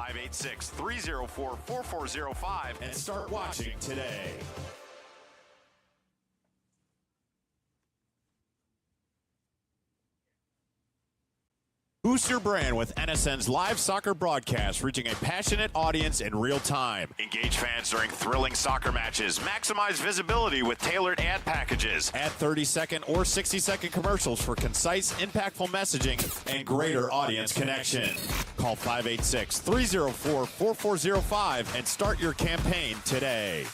586-304-4405 and start watching today. Boost your brand with NSN's live soccer broadcast, reaching a passionate audience in real time. Engage fans during thrilling soccer matches. Maximize visibility with tailored ad packages. Add 30-second or 60-second commercials for concise, impactful messaging and greater audience connection. Call 586-304-4405 and start your campaign today.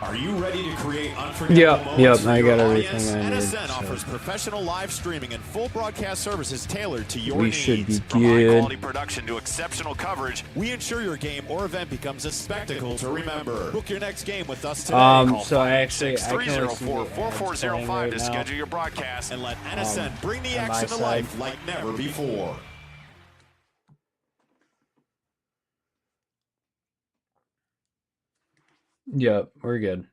Are you ready to create unforgettable moments for your audience? NSN offers professional live streaming and full broadcast services tailored to your needs. Should be From good. high-quality production to exceptional coverage, we ensure your game or event becomes a spectacle to remember. Book your next game with us today. Call So I can only see the 304-4405 right to now. schedule your broadcast and let NSN bring the action to life like never before. Yep, we're good.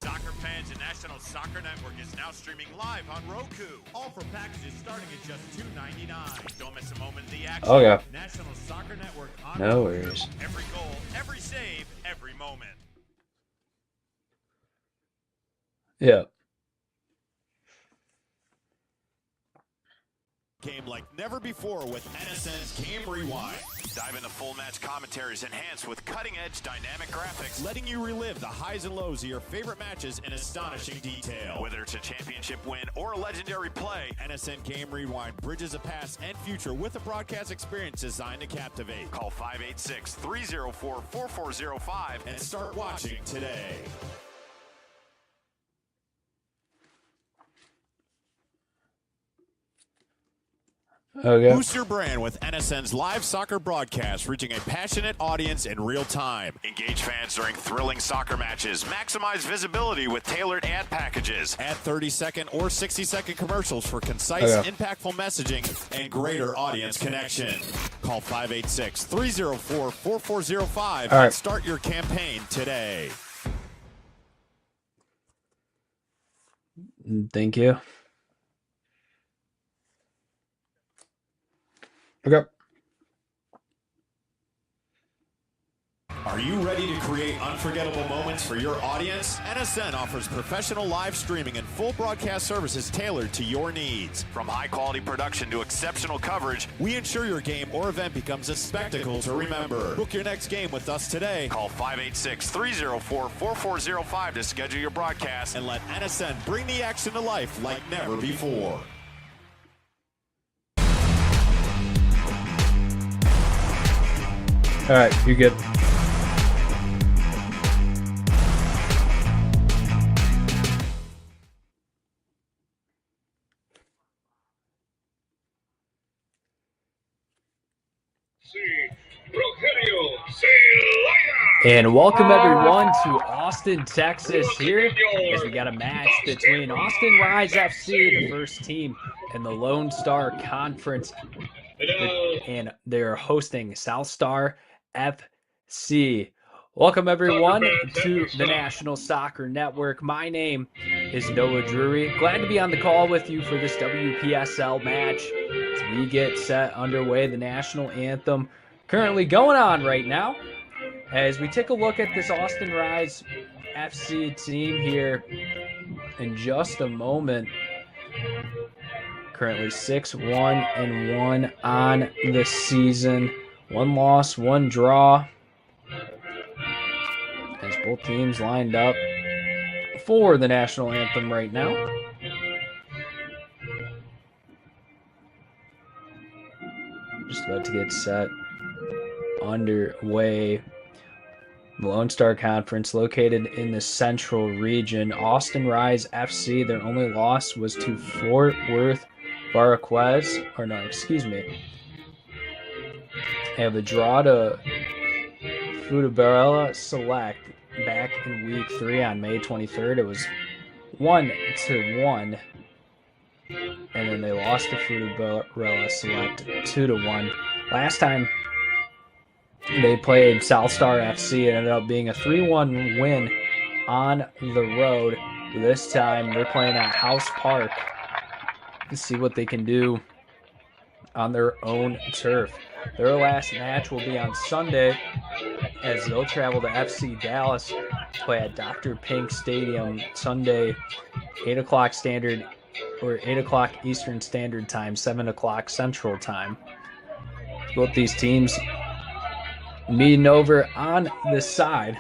Soccer fans, the National Soccer Network is now streaming live on Roku. All for packages starting at just $2.99. Don't miss a moment of the action. Okay. National Soccer Network on No Roku. worries. Every goal, every save, every moment. Yep. Game like never before with NSN's Game Rewind. Dive into full match commentaries enhanced with cutting-edge dynamic graphics, letting you relive the highs and lows of your favorite matches in astonishing detail. Whether it's a championship win or a legendary play, NSN Game Rewind bridges a past and future with a broadcast experience designed to captivate. Call 586-304-4405 and start watching today. Okay. Boost your brand with NSN's live soccer broadcast, reaching a passionate audience in real time. Engage fans during thrilling soccer matches. Maximize visibility with tailored ad packages. Add 30-second or 60-second commercials for concise, impactful messaging and greater audience connection. Call 586-304-4405 and start your campaign today. Thank you. Okay. Are you ready to create unforgettable moments for your audience? NSN offers professional live streaming and full broadcast services tailored to your needs. From high-quality production to exceptional coverage, we ensure your game or event becomes a spectacle to remember. Book your next game with us today. Call 586-304-4405 to schedule your broadcast and let NSN bring the action to life like never before. All right, you're good. And welcome everyone to Austin, Texas here as we got a match between Austin Rise FC, the first team in the Lone Star Conference, and they're hosting Southstar FC. Welcome everyone to the National Soccer Network. My name is Noah Drury. Glad to be on the call with you for this WPSL match as we get set underway. The national anthem currently going on right now. As we take a look at this Austin Rise FC team here in just a moment. Currently 6-1-1 on the season. 1 loss, 1 draw. As both teams lined up for the national anthem right now. Just about to get set underway. The Lone Star Conference located in the central region. Austin Rise FC, their only loss was to Fort Worth Barraquez. They have a draw to Futabella Select back in week 3 on May 23rd. It was 1-1. And then they lost to Futabella Select 2-1. Last time they played Southstar FC. It ended up being a 3-1 win on the road. This time they're playing at House Park to see what they can do on their own turf. Their last match will be on Sunday as they'll travel to FC Dallas, play at Dr. Pink Stadium Sunday, 8 o'clock standard or 8 o'clock Eastern Standard Time, 7 o'clock Central Time. Both these teams meeting over on this side.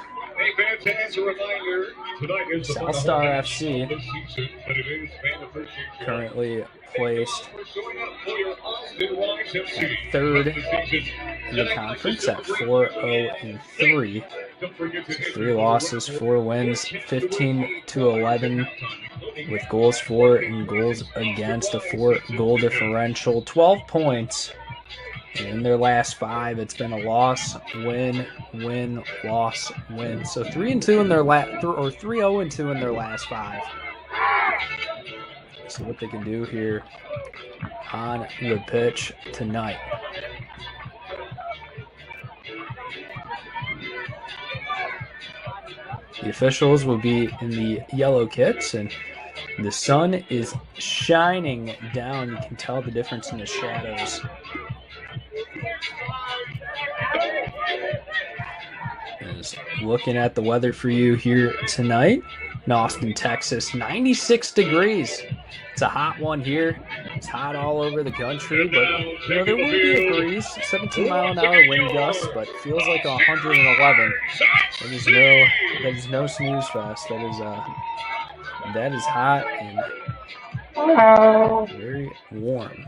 Southstar FC currently placed at third in the conference at 4-0-3. So 3 losses, 4 wins, 15-11 with goals for and goals against, a 4-goal differential, 12 points. And in their last 5, it's been a loss, win, win, loss, win. So 3-2 in their or 3-0-2 in their last 5. See what they can do here on the pitch tonight. The officials will be in the yellow kits, and the sun is shining down. You can tell the difference in the shadows. Just looking at the weather for you here tonight in Austin, Texas, 96 degrees. It's a hot one here. It's hot all over the country, but there will be a breeze, 17-mile-an-hour wind gusts, but it feels like 111. That is no snooze fest. That is hot and very warm.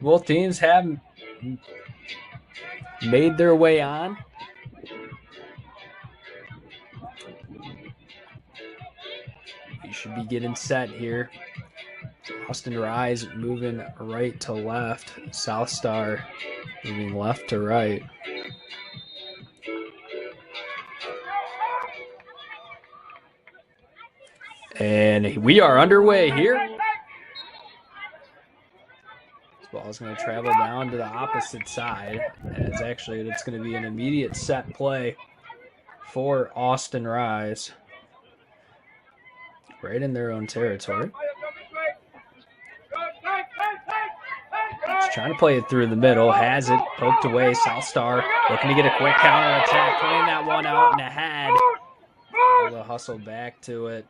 Both teams have made their way on. You should be getting set here. Austin Rise moving right to left. Southstar moving left to right. And we are underway here. This ball is going to travel down to the opposite side. As actually, it's going to be an immediate set play for Austin Rise. Right in their own territory. Just trying to play it through the middle. Has it poked away. Southstar looking to get a quick counter attack. Playing that one out and ahead. Able to hustle back to it.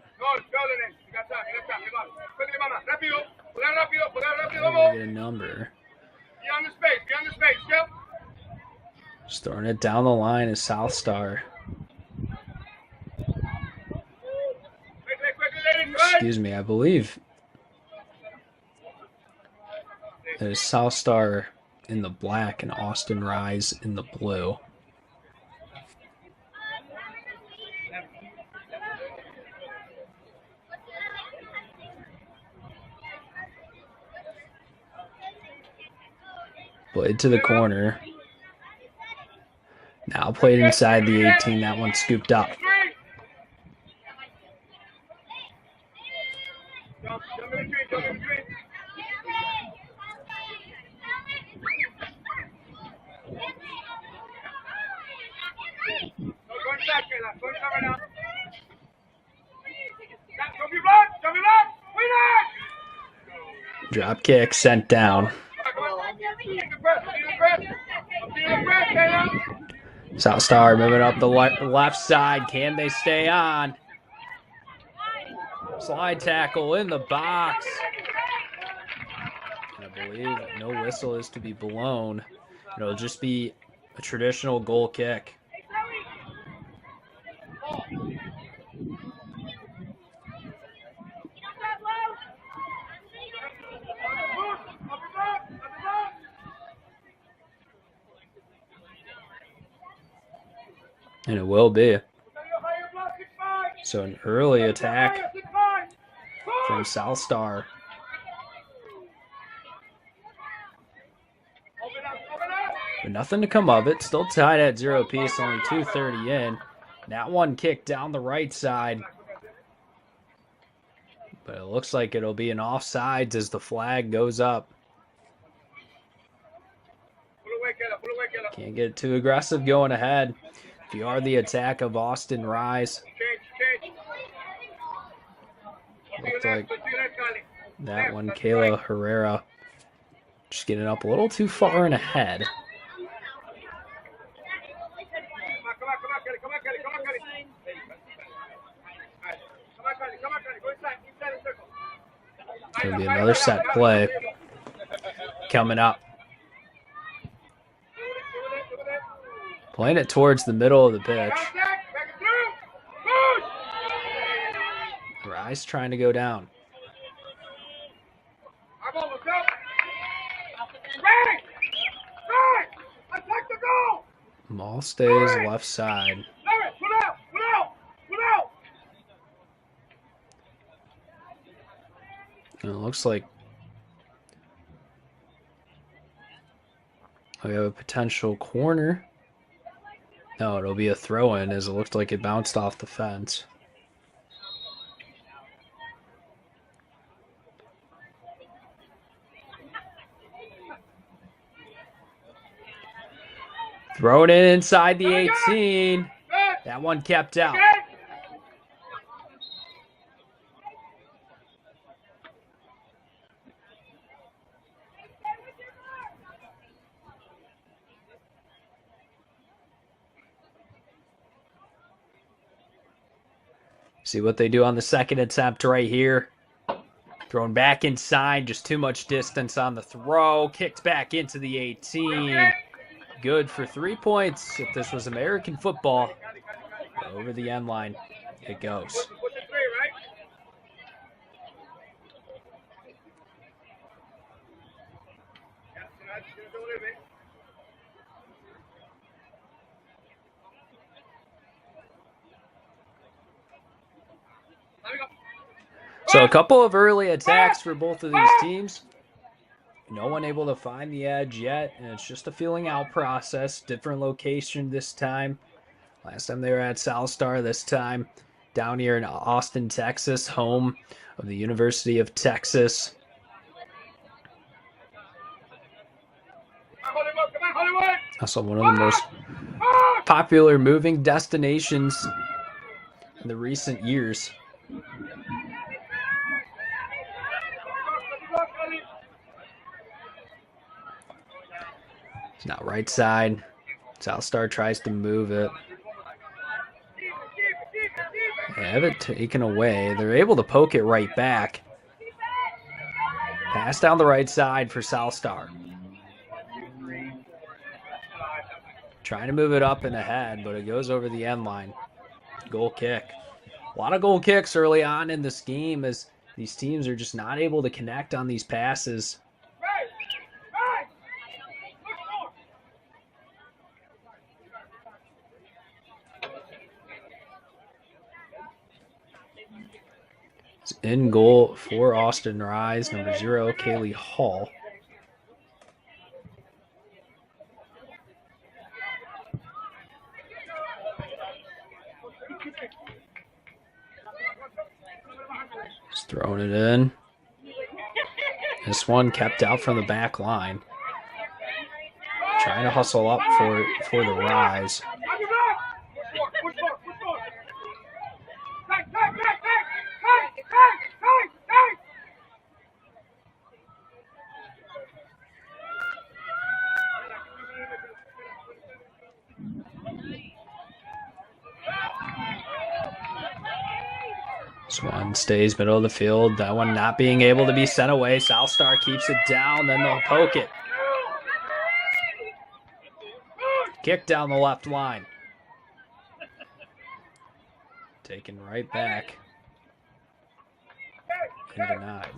Get a number. Just throwing it down the line is Southstar. Excuse me, I believe there's Southstar in the black and Austin Rise in the blue. Played to the corner. Now played inside the 18. That one scooped up. Drop kick sent down. Southstar moving up the left side. Can they stay on? Slide tackle in the box. I believe no whistle is to be blown. It'll just be a traditional goal kick. And it will be. So an early attack from Southstar. But nothing to come of it. Still tied at 0 apiece, only 2:30 in. That one kicked down the right side. But it looks like it'll be an offsides as the flag goes up. Can't get too aggressive going ahead. If you are the attack of Austin Rise, looks like that one, Kayla Herrera, just getting up a little too far and ahead. Going to be another set play coming up. Playing it towards the middle of the pitch. Rise trying to go down. Ball stays left side. And it looks like we have a potential corner. No, it'll be a throw-in as it looked like it bounced off the fence. Thrown in inside the 18. That one kept out. See what they do on the second attempt right here. Thrown back inside, just too much distance on the throw. Kicked back into the 18. Good for 3 points. If this was American football, over the end line it goes. So a couple of early attacks for both of these teams. No one able to find the edge yet, and it's just a feeling out process. Different location this time. Last time they were at Southstar, this time down here in Austin, Texas, home of the University of Texas. Also one of the most popular moving destinations in the recent years. It's not right side. Southstar tries to move it. They have it taken away. They're able to poke it right back. Pass down the right side for Southstar. Trying to move it up and ahead, but it goes over the end line. Goal kick. A lot of goal kicks early on in this game as these teams are just not able to connect on these passes. It's in goal for Austin Rise, number 0, Kaylee Hall. Just throwing it in. This one kept out from the back line. Trying to hustle up for the Rise. This one stays middle of the field. That one not being able to be sent away. Southstar keeps it down, then they'll poke it. Kick down the left line. Taken right back. And denied.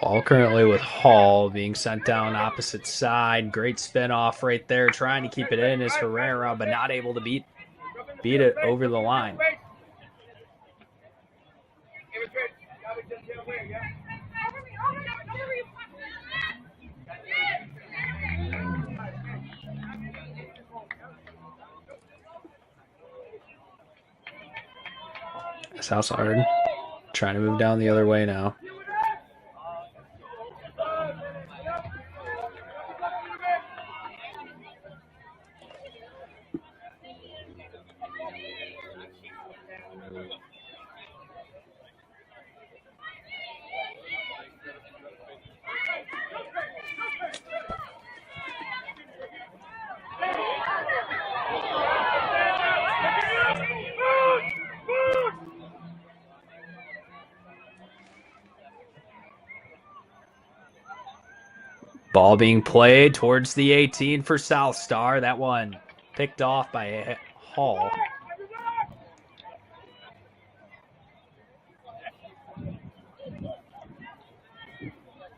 Ball currently with Hall being sent down opposite side. Great spin off right there, trying to keep it in is Herrera, but not able to beat it over the line. Southstar trying to move down the other way now. Ball being played towards the 18 for Southstar. That one picked off by Hall.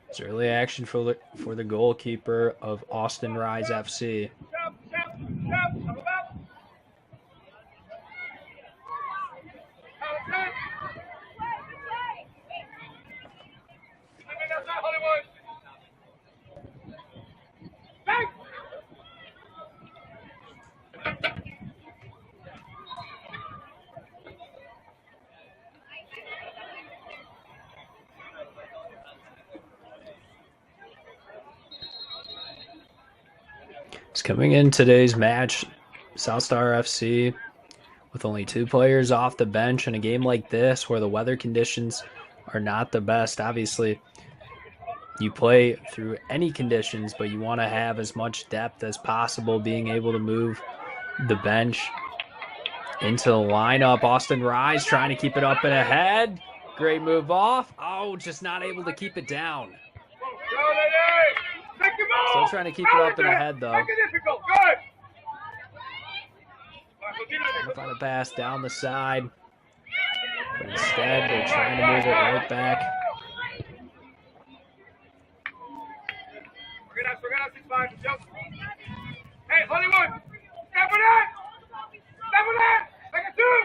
It's early action for the goalkeeper of Austin Rise FC. Coming in today's match, Southstar FC with only 2 players off the bench in a game like this where the weather conditions are not the best. Obviously, you play through any conditions, but you want to have as much depth as possible, being able to move the bench into the lineup. Austin Rise trying to keep it up and ahead. Great move off. Oh, just not able to keep it down. Still trying to keep it up and ahead, though. Trying to find a pass down the side. But instead, they're trying to move it right back. Hey, Hollywood! Step on that! Step on that! Make a two!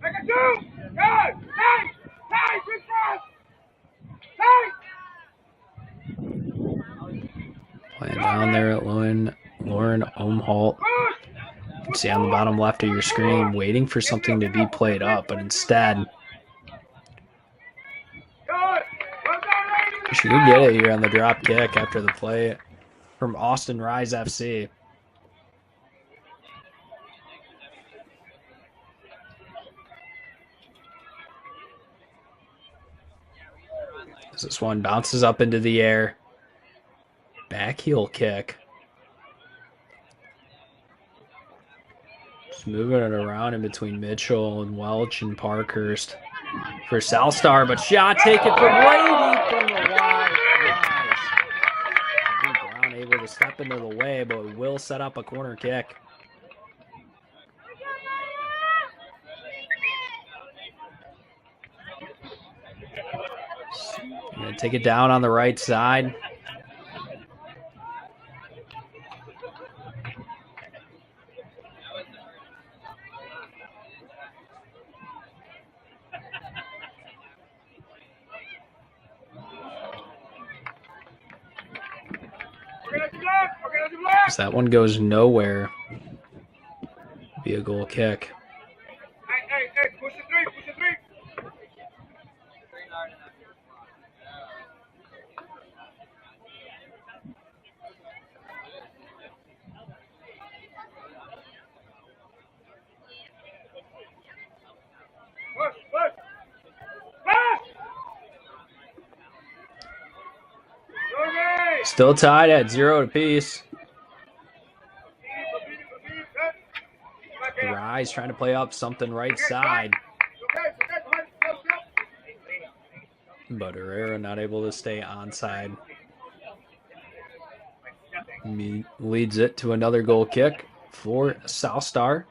Make a two! Good! Nice! Nice! Good cross! Nice! Playing down there at Lauren Omholt. You can see on the bottom left of your screen, waiting for something to be played up, but instead, she could get it here on the drop kick after the play from Austin Rise FC. As this one bounces up into the air. Back heel kick. Just moving it around in between Mitchell and Welch and Parkhurst for Southstar, but shot taken from way deep from the wide Rise. Brown able to step into the way, but will set up a corner kick. Going to take it down on the right side. As that one goes nowhere. Be a goal kick. Hey, push the three, push the three. Push. Still tied at 0 apiece. Rise trying to play up something right side. But Herrera not able to stay onside. Leads it to another goal kick for Southstar.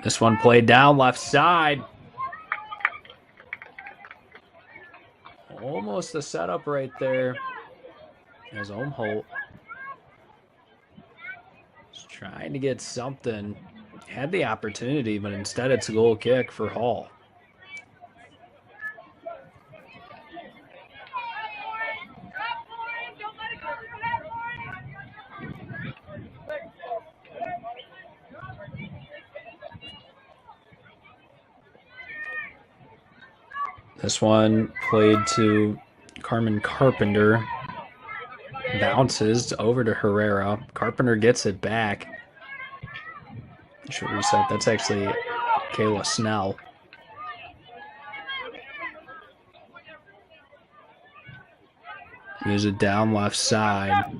This one played down left side. Almost the setup right there. As Omholt is trying to get something. Had the opportunity, but instead it's a goal kick for Hall. This one played to Carmen Carpenter. Bounces over to Herrera. Carpenter gets it back. Should reset. That's actually Kayla Snell. Use it down left side.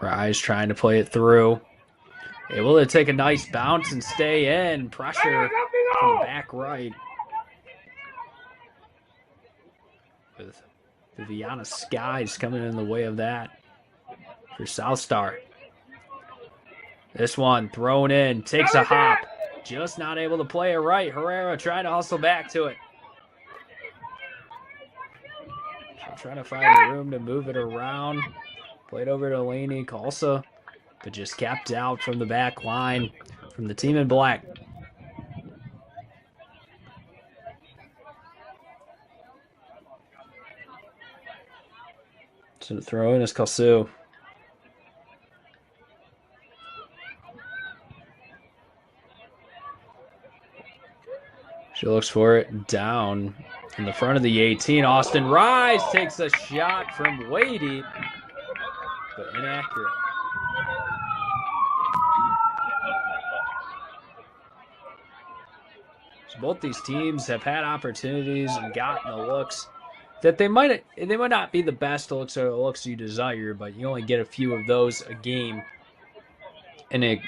Rise trying to play it through. Able to take a nice bounce and stay in. Pressure from the back right. With Viviana Skies coming in the way of that for Southstar. This one thrown in, takes a hop. Just not able to play it right. Herrera trying to hustle back to it. Trying to find room to move it around. Played over to Laney Kalsa, but just kept out from the back line from the team in black. So the throw in is Kalsu. She looks for it down in the front of the 18. Austin Rise takes a shot from way deep, but inaccurate. So both these teams have had opportunities and gotten the looks that they might not be the best looks or the looks you desire, but you only get a few of those a game in a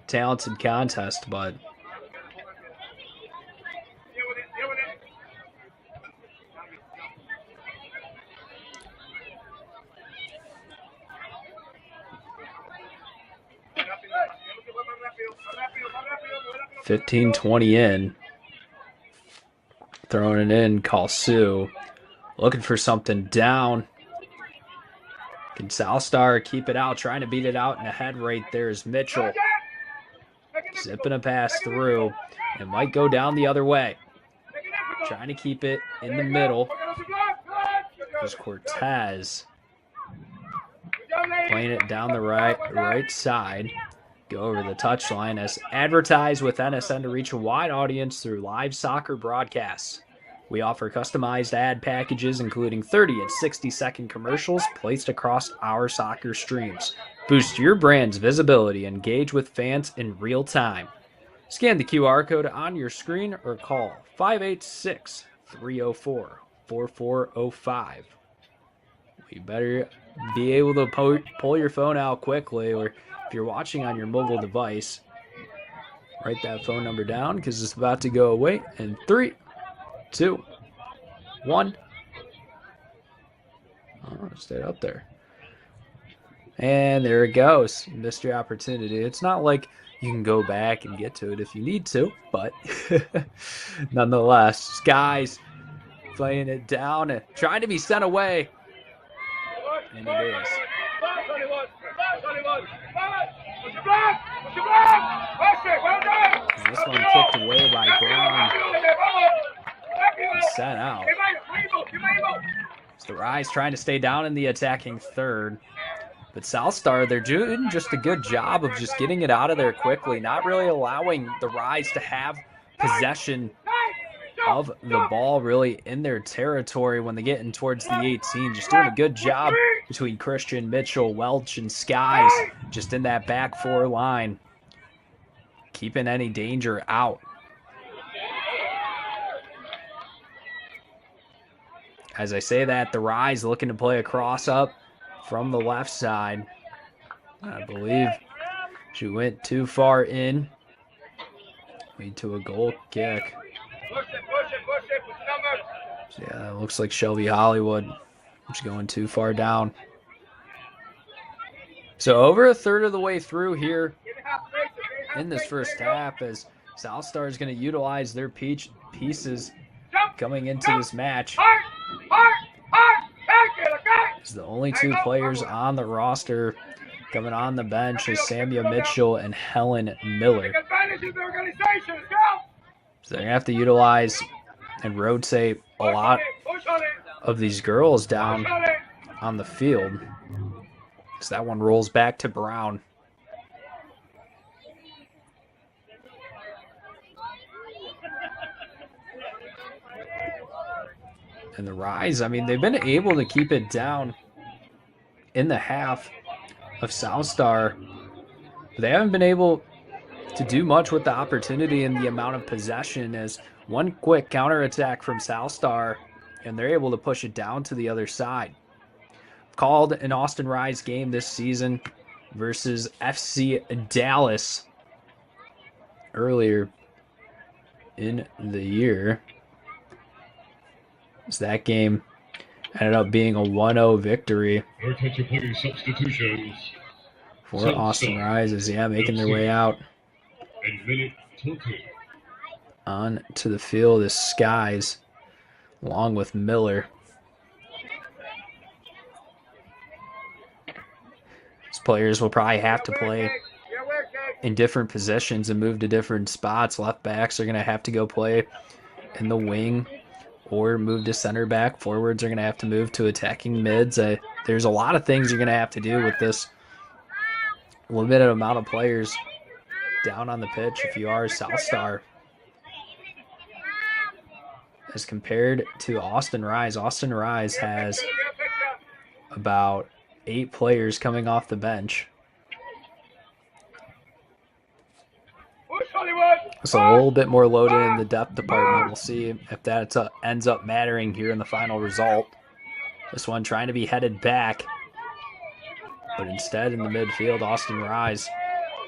talented contest. But $15-20 in. Throwing it in, Kalsu. Looking for something down. Can Southstar keep it out? Trying to beat it out in the head right there is Mitchell. Zipping a pass through. It might go down the other way. Trying to keep it in the middle. There's Cortez. Playing it down the right side. Go over the touchline as advertised with NSN to reach a wide audience through live soccer broadcasts. We offer customized ad packages including 30 and 60-second commercials placed across our soccer streams. Boost your brand's visibility and engage with fans in real time. Scan the QR code on your screen or call 586-304-4405. You better be able to pull your phone out quickly, or if you're watching on your mobile device, write that phone number down because it's about to go away in 3, 2, 1. Oh, stay up there. And there it goes. You missed your opportunity. It's not like you can go back and get to it if you need to, but nonetheless, Skies playing it down and trying to be sent away. And it is. And this one kicked away by Brown. And sent out. So the Rise trying to stay down in the attacking third. But Southstar, they're doing just a good job of just getting it out of there quickly, not really allowing the Rise to have possession of the ball really in their territory when they get in towards the 18. Just doing a good job between Christian, Mitchell, Welch, and Skies just in that back four line, keeping any danger out. As I say that, the Rise looking to play a cross up from the left side. I believe she went too far in. Lead to a goal kick. So yeah, it looks like Shelby Hollywood. She's going too far down. So over a third of the way through here in this first half, as Southstar is going to utilize their pieces coming into this match. It's the only two players on the roster coming on the bench is Samia Mitchell and Helen Miller. So they're going to have to utilize and rotate a lot of these girls down on the field. So that one rolls back to Brown. And the Rise, I mean, they've been able to keep it down in the half of Southstar. They haven't been able to do much with the opportunity and the amount of possession, as one quick counterattack from Southstar, and they're able to push it down to the other side. Called an Austin Rise game this season versus FC Dallas earlier in the year. So that game ended up being a 1-0 victory for Austin Rise, as making their way out on to the field as Skies along with Miller. These players will probably have to play in different positions and move to different spots. Left backs are going to have to go play in the wing or move to center back. Forwards are going to have to move to attacking mids. There's a lot of things you're going to have to do with this limited amount of players down on the pitch if you are Southstar. As compared to Austin Rise has about 8 players coming off the bench. So a little bit more loaded in the depth department. We'll see if that ends up mattering here in the final result. This one trying to be headed back, but instead in the midfield, Austin Rise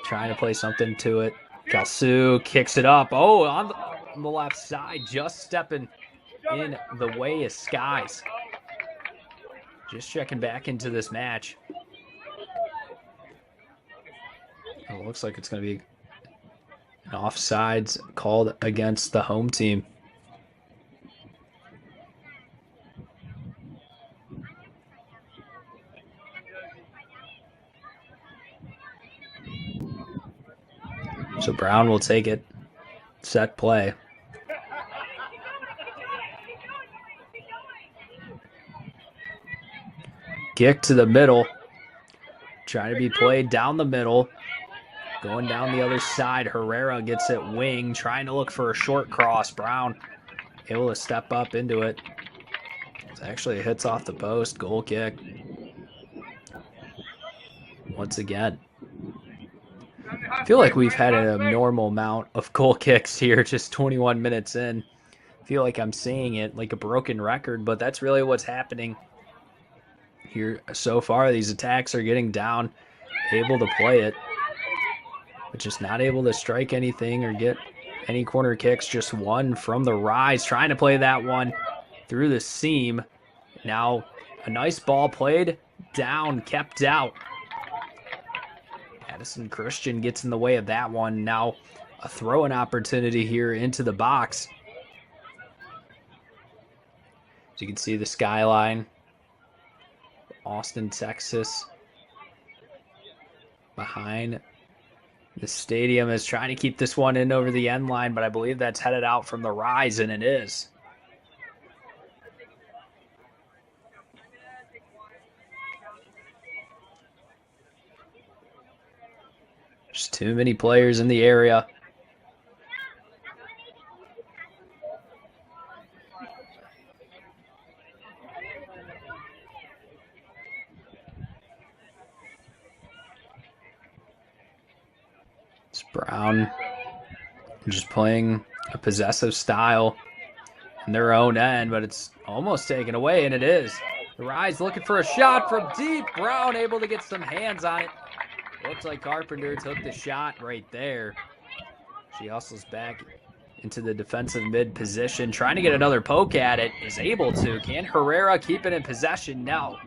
trying to play something to it. Kalsu kicks it up. Oh, on the left side, just stepping in the way is Skies. Just checking back into this match. It looks like it's going to be an offsides called against the home team. So Brown will take it. Set play. Kick to the middle. Trying to be played down the middle. Going down the other side. Herrera gets it wing. Trying to look for a short cross. Brown able to step up into it. It actually hits off the post. Goal kick. Once again. I feel like we've had an abnormal amount of goal kicks here, just 21 minutes in. I feel like I'm saying it like a broken record, but that's really what's happening here so far. These attacks are getting down, able to play it, but just not able to strike anything or get any corner kicks. Just one from the Rise, trying to play that one through the seam. Now a nice ball played down, kept out. Addison Christian gets in the way of that one. Now a throw-in opportunity here into the box. As you can see the skyline, Austin, Texas, behind the stadium, is trying to keep this one in over the end line, but I believe that's headed out from the Rise, and it is. Just too many players in the area. It's Brown just playing a possessive style in their own end, but it's almost taken away, and it is. The Rise looking for a shot from deep. Brown able to get some hands on it. Looks like Carpenter took the shot right there. She hustles back into the defensive mid position, trying to get another poke at it. Is able to. Can Herrera keep it in possession? No.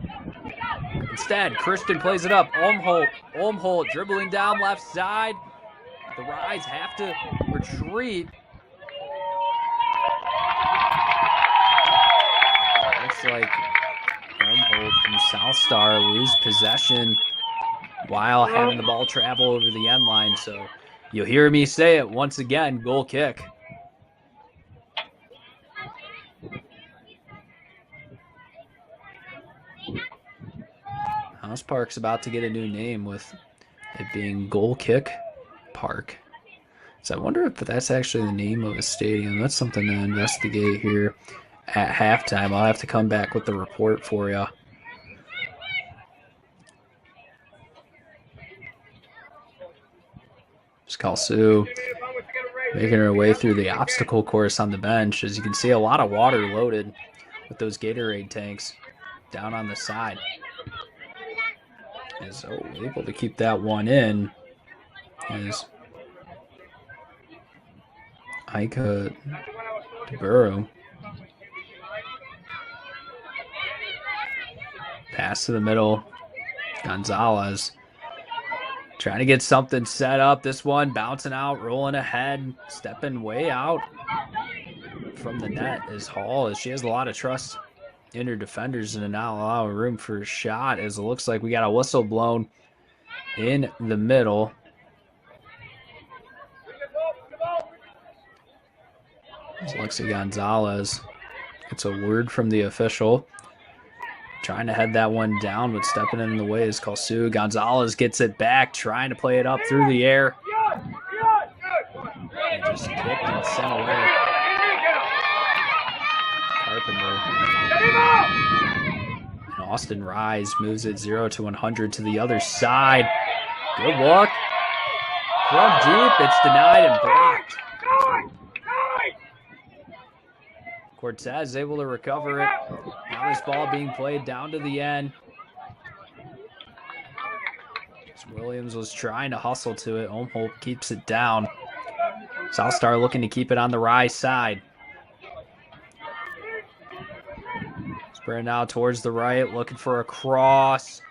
Instead, Christian plays it up. Olmholt dribbling down left side. The Rise have to retreat. Looks like Olmholt and Southstar lose possession while having the ball travel over the end line. So you'll hear me say it once again, goal kick. House Park's about to get a new name with it being Goal Kick Park. So I wonder if that's actually the name of a stadium. That's something to investigate here at halftime. I'll have to come back with the report for you. Sue making her way through the obstacle course on the bench. As you can see, a lot of water loaded with those Gatorade tanks down on the side. Is able to keep that one in. Is Ika DeBurrow. Pass to the middle. Gonzalez trying to get something set up. This one bouncing out, rolling ahead, stepping way out from the net is Hall, as she has a lot of trust in her defenders and not allowing room for a shot, as it looks like we got a whistle blown in the middle. Lexi Gonzalez gets a word from the official. Trying to head that one down, but stepping in the way is Sue. Gonzalez gets it back, trying to play it up through the air. And just kicked and sent away. Carpenter. And Austin Rise moves it 0-100 to the other side. Good look. From deep, it's denied and blocked. Cortez able to recover it. Now this ball being played down to the end. Williams was trying to hustle to it. Olmholt keeps it down. Southstar looking to keep it on the Rise side. Sprint out towards the right, looking for a cross.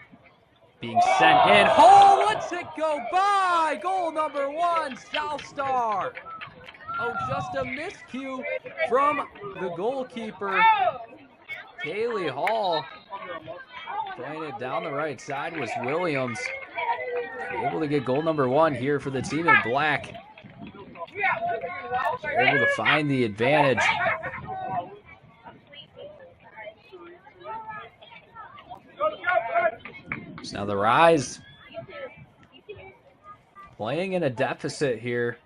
Being sent in. Oh, lets it go by! Goal number 1, Southstar. Oh, just a miscue from the goalkeeper. Kaylee Hall playing it down the right side was Williams. Able to get goal number 1 here for the team in black. They're able to find the advantage. So now the Rise playing in a deficit here.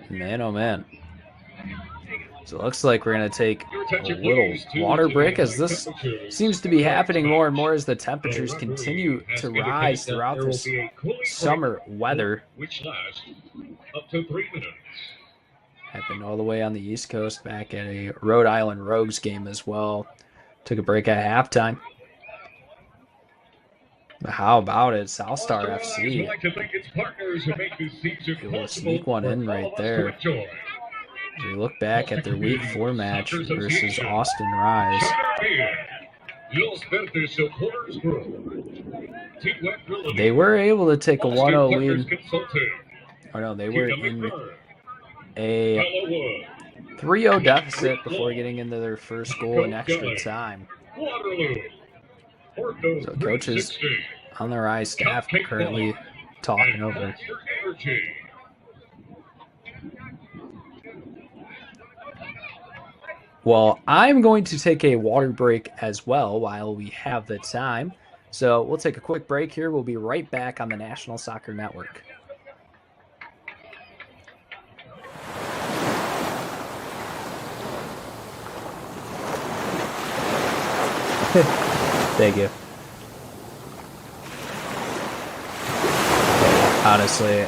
Man, oh man. So it looks like we're going to take a little water break, as this seems to be happening more and more as the temperatures continue to rise throughout this summer weather. Happened all the way on the East Coast back at a Rhode Island Rogues game as well. Took a break at halftime. But how about it? Southstar FC able to sneak one in right there. As we look back at their Week 4 match versus Austin Rise. They were able to take a 1-0 lead. Or no, they were in a 3-0 deficit before getting into their first goal in extra time. So coaches on the Rise staff currently talking over. Well, I'm going to take a water break as well while we have the time. So we'll take a quick break here. We'll be right back on the National Soccer Network. Thank you. Honestly,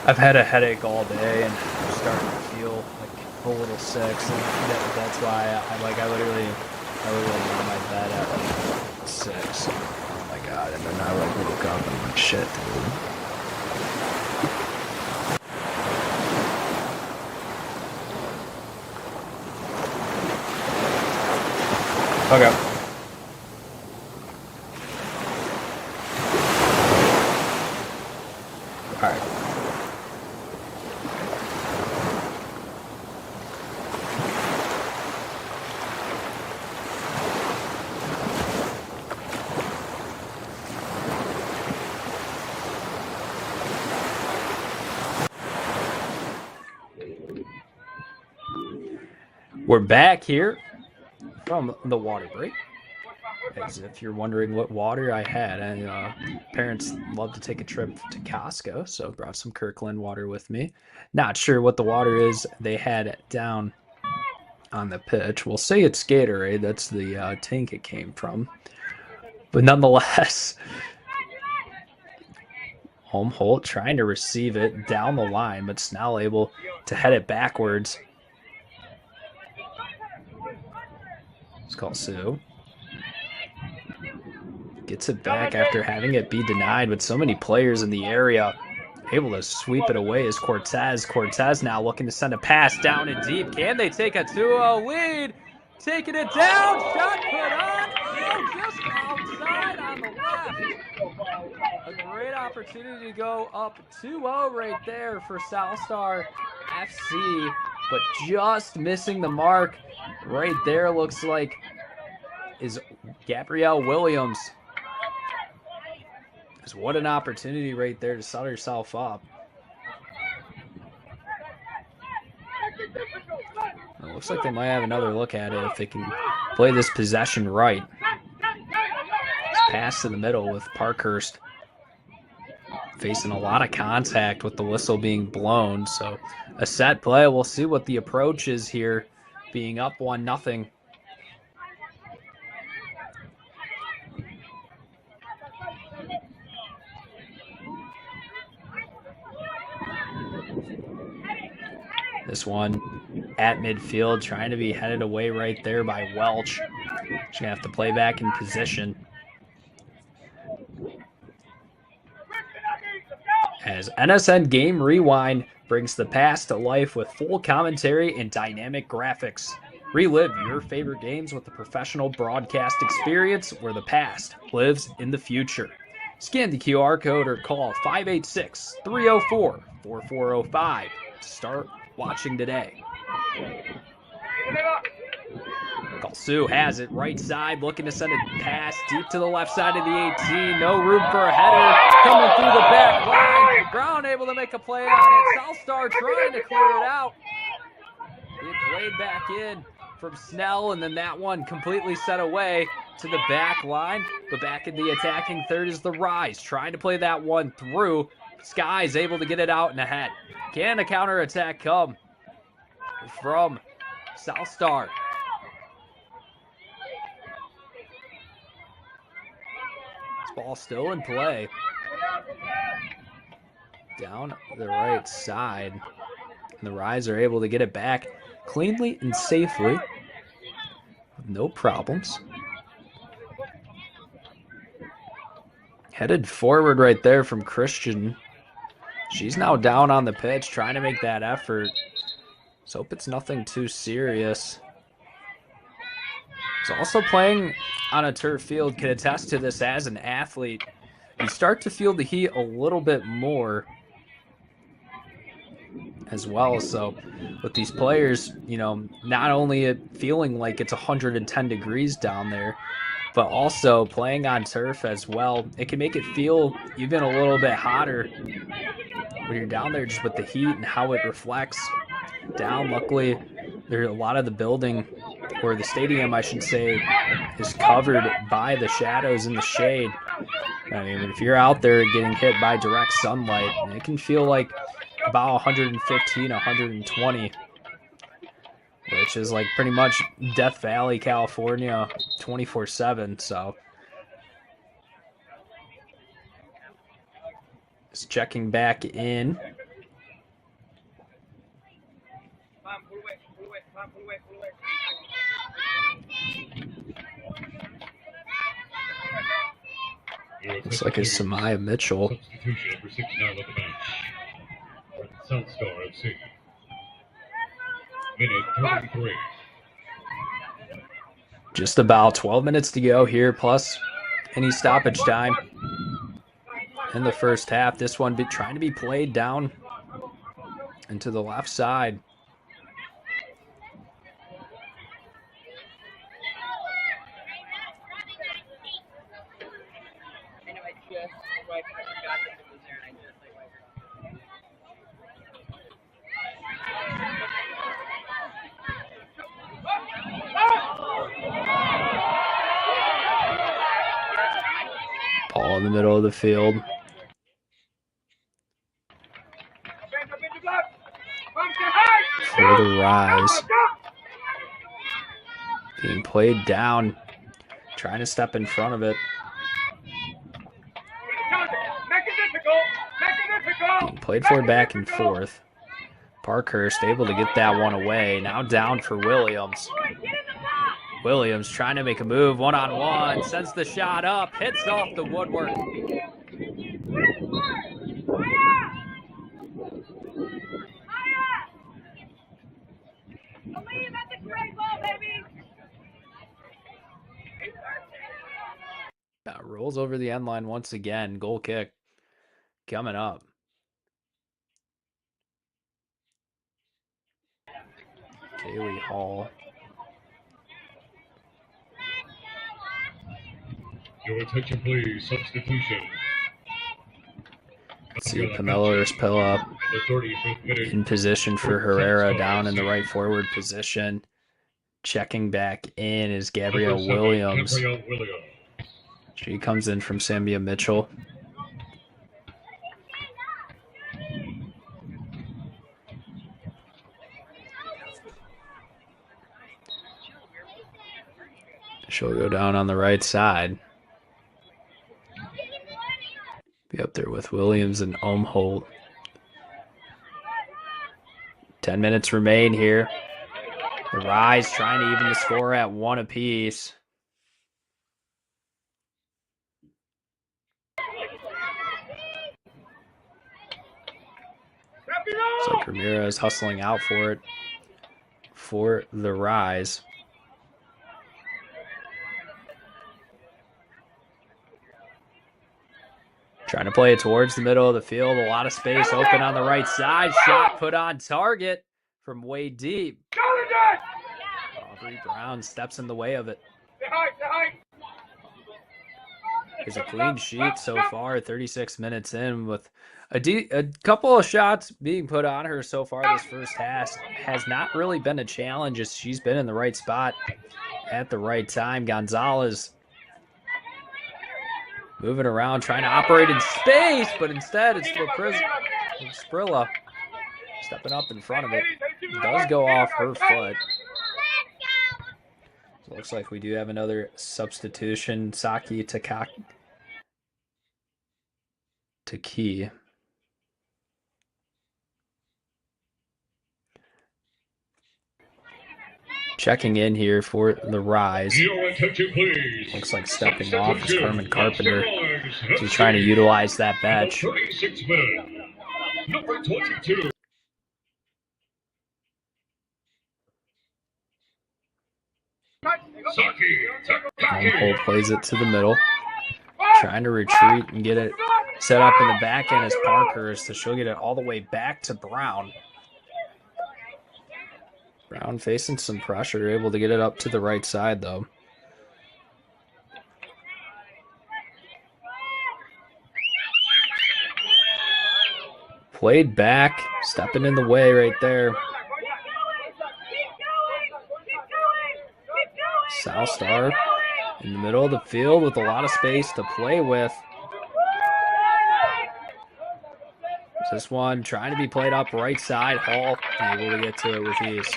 I've had a headache all day, and I'm starting to feel like a little sick. So that's why I literally went to my bed at like 6. shit, dude. Okay. All right. We're back here from the water break. As if you're wondering what water I had, and parents love to take a trip to Costco, so brought some Kirkland water with me. Not sure what the water is they had down on the pitch. We'll say it's Gatorade. That's the tank it came from. But nonetheless, Holt trying to receive it down the line, but Snell able to head it backwards. It's called Sue. Gets it back after having it be denied with so many players in the area. Able to sweep it away is Cortez. Cortez now looking to send a pass down and deep. Can they take a 2-0 lead? Taking it down. Shot put on. Oh, just outside on the left. A great opportunity to go up 2-0 right there for Southstar FC. But just missing the mark right there, looks like, is Gabrielle Williams. What an opportunity right there to set herself up. It looks like they might have another look at it if they can play this possession right. It's pass to the middle with Parkhurst facing a lot of contact with the whistle being blown. So a set play. We'll see what the approach is here, being up 1-0. This one at midfield, trying to be headed away right there by Welch. She's going to have to play back in position. As NSN Game Rewind brings the past to life with full commentary and dynamic graphics. Relive your favorite games with the professional broadcast experience where the past lives in the future. Scan the QR code or call 586-304-4405 to start watching today. Sue has it right side, looking to send a pass deep to the left side of the 18. No room for a header coming through the back line. Brown able to make a play on it. Southstar trying to clear it out. It played back in from Snell, and then that one completely set away to the back line. But back in the attacking third is the Rise, trying to play that one through. Sky's able to get it out and ahead. Can a counterattack come from Southstar? This ball still in play. Down the right side. And the Rise are able to get it back cleanly and safely with no problems. Headed forward right there from Christian. She's now down on the pitch trying to make that effort. Let's hope it's nothing too serious. He's also playing on a turf field, can attest to this as an athlete. You start to feel the heat a little bit more as well. So with these players, you know, not only it feeling like it's 110 degrees down there, but also playing on turf as well, it can make it feel even a little bit hotter when you're down there just with the heat and how it reflects down. Luckily, there's a lot of the building, or the stadium, I should say, is covered by the shadows and the shade. I mean, if you're out there getting hit by direct sunlight, it can feel like about 115, 120, which is like pretty much Death Valley, California, 24/7. So just checking back in. Looks like it's Samaya Mitchell. Substitution number 69 of the match. For Southstar FC. Minute 33. Just about 12 minutes to go here, plus any stoppage time in the first half. This one trying to be played down into the left side. Ball in the middle of the field. For the Rise. Being played down. Trying to step in front of it. Being played for back and forth. Parkhurst able to get that one away. Now down for Williams. Williams trying to make a move, one-on-one, sends the shot up, hits off the woodwork. Rolls over the end line once again. Goal kick coming up. Kaylee Hall. Your attention, please. Substitution. Let's see Pamela Urspilla in position for Herrera down in the right forward position. Checking back in is Gabrielle Williams. She comes in from Samia Mitchell. She'll go down on the right side. Be up there with Williams and Omholt. 10 minutes remain here. The Rise trying to even the score at 1 apiece. So Ramirez hustling out for it for the Rise. Trying to play it towards the middle of the field. A lot of space open on the right side. Shot put on target from way deep. Aubrey Brown steps in the way of it. It's a clean sheet so far, 36 minutes in, with a couple of shots being put on her so far this first half. Has not really been a challenge as she's been in the right spot at the right time. Gonzalez moving around, trying to operate in space, but instead it's Sprilla stepping up in front of it. It does go off her foot. So it looks like we do have another substitution. Saki Taki. Checking in here for the Rise. Looks like stepping off is Carmen Carpenter. She's trying to utilize that bench. 36 minutes. Number 22. Cole plays it to the middle. Trying to retreat and get it set up in the back end as Parkhurst, so she'll get it all the way back to Brown. Brown facing some pressure, able to get it up to the right side, though. Played back, stepping in the way right there. Southstar in the middle of the field with a lot of space to play with. This one trying to be played up right side. Hall able to get to it with ease.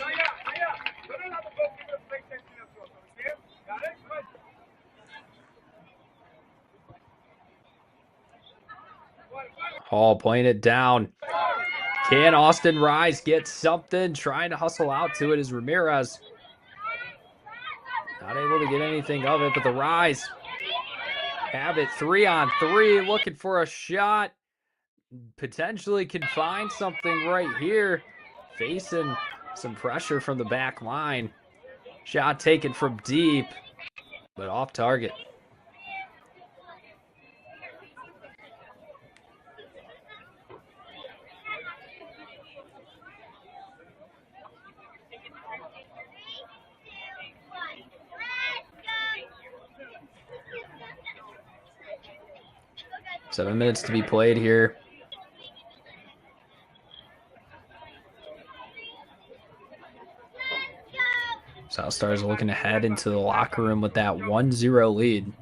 Hall playing it down. Can Austin Rise get something? Trying to hustle out to it is Ramirez. Not able to get anything of it, but the Rise Abbott 3-on-3, looking for a shot. Potentially can find something right here. Facing some pressure from the back line. Shot taken from deep, but off target. Seven minutes to be played here. Southstar is looking to head into the locker room with that 1-0 lead.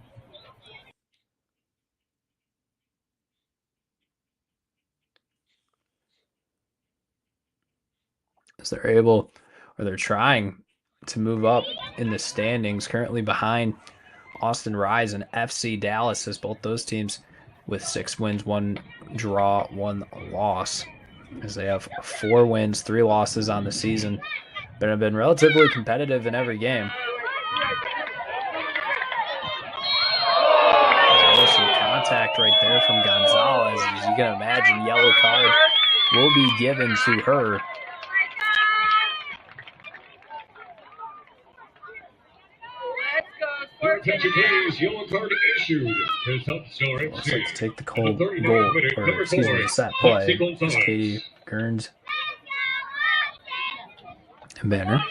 As they're able, or they're trying to move up in the standings, currently behind Austin Rise and FC Dallas, as both those teams with 6 wins, 1 draw, 1 loss, as they have 4 wins, 3 losses on the season, but have been relatively competitive in every game. There's some contact right there from Gonzalez. As you can imagine, yellow card will be given to her. Attention please, yellow card issued to Southstar FC. Looks like to take the goal, or excuse me, the set play. It's Katie Gerns and Banner.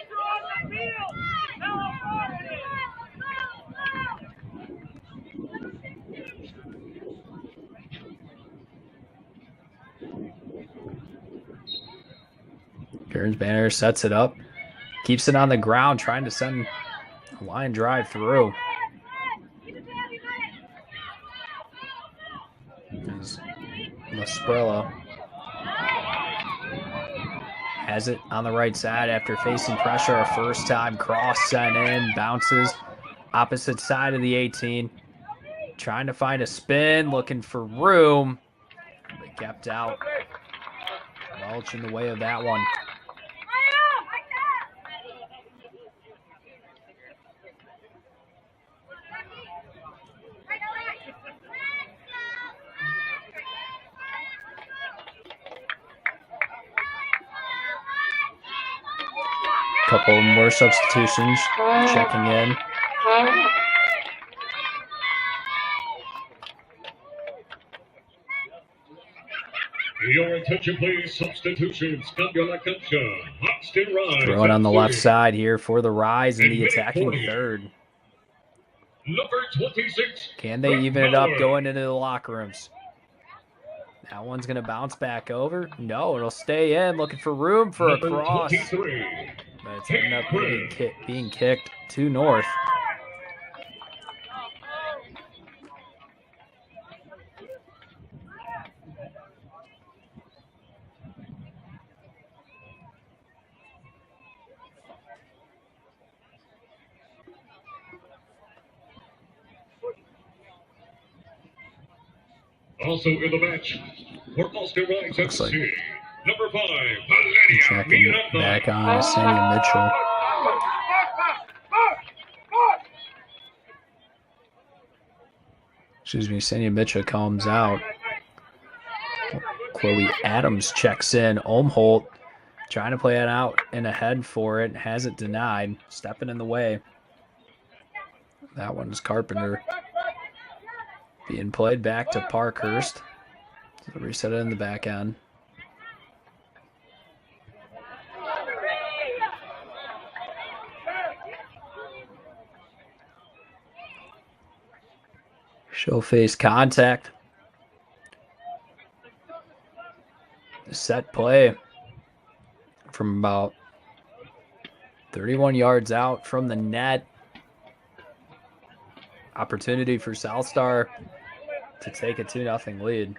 Gerns Banner sets it up, keeps it on the ground, trying to send a line drive through. As Lasprella has it on the right side after facing pressure a first time. Cross sent in, bounces opposite side of the 18. Trying to find a spin, looking for room, but kept out. Welch in the way of that one. Couple more substitutions checking in. Your attention please, substitutions. Throw it on the left side here for the Rise in the attacking third. Number 26. Can they even it up going into the locker rooms? That one's going to bounce back over. No, it'll stay in, looking for room for a cross. 23. But it's ended up being kicked to North. Also in the match, for Austin Rise Looks like FC, number 5, checking back on Sanya Mitchell. Excuse me, Sanya Mitchell comes out. Chloe Adams checks in. Olmholt trying to play it out and ahead for it. Has it denied. Stepping in the way. That one's Carpenter. Being played back to Parkhurst. So reset it in the back end. Show face contact. Set play from about 31 yards out from the net. Opportunity for Southstar to take a 2-0 lead.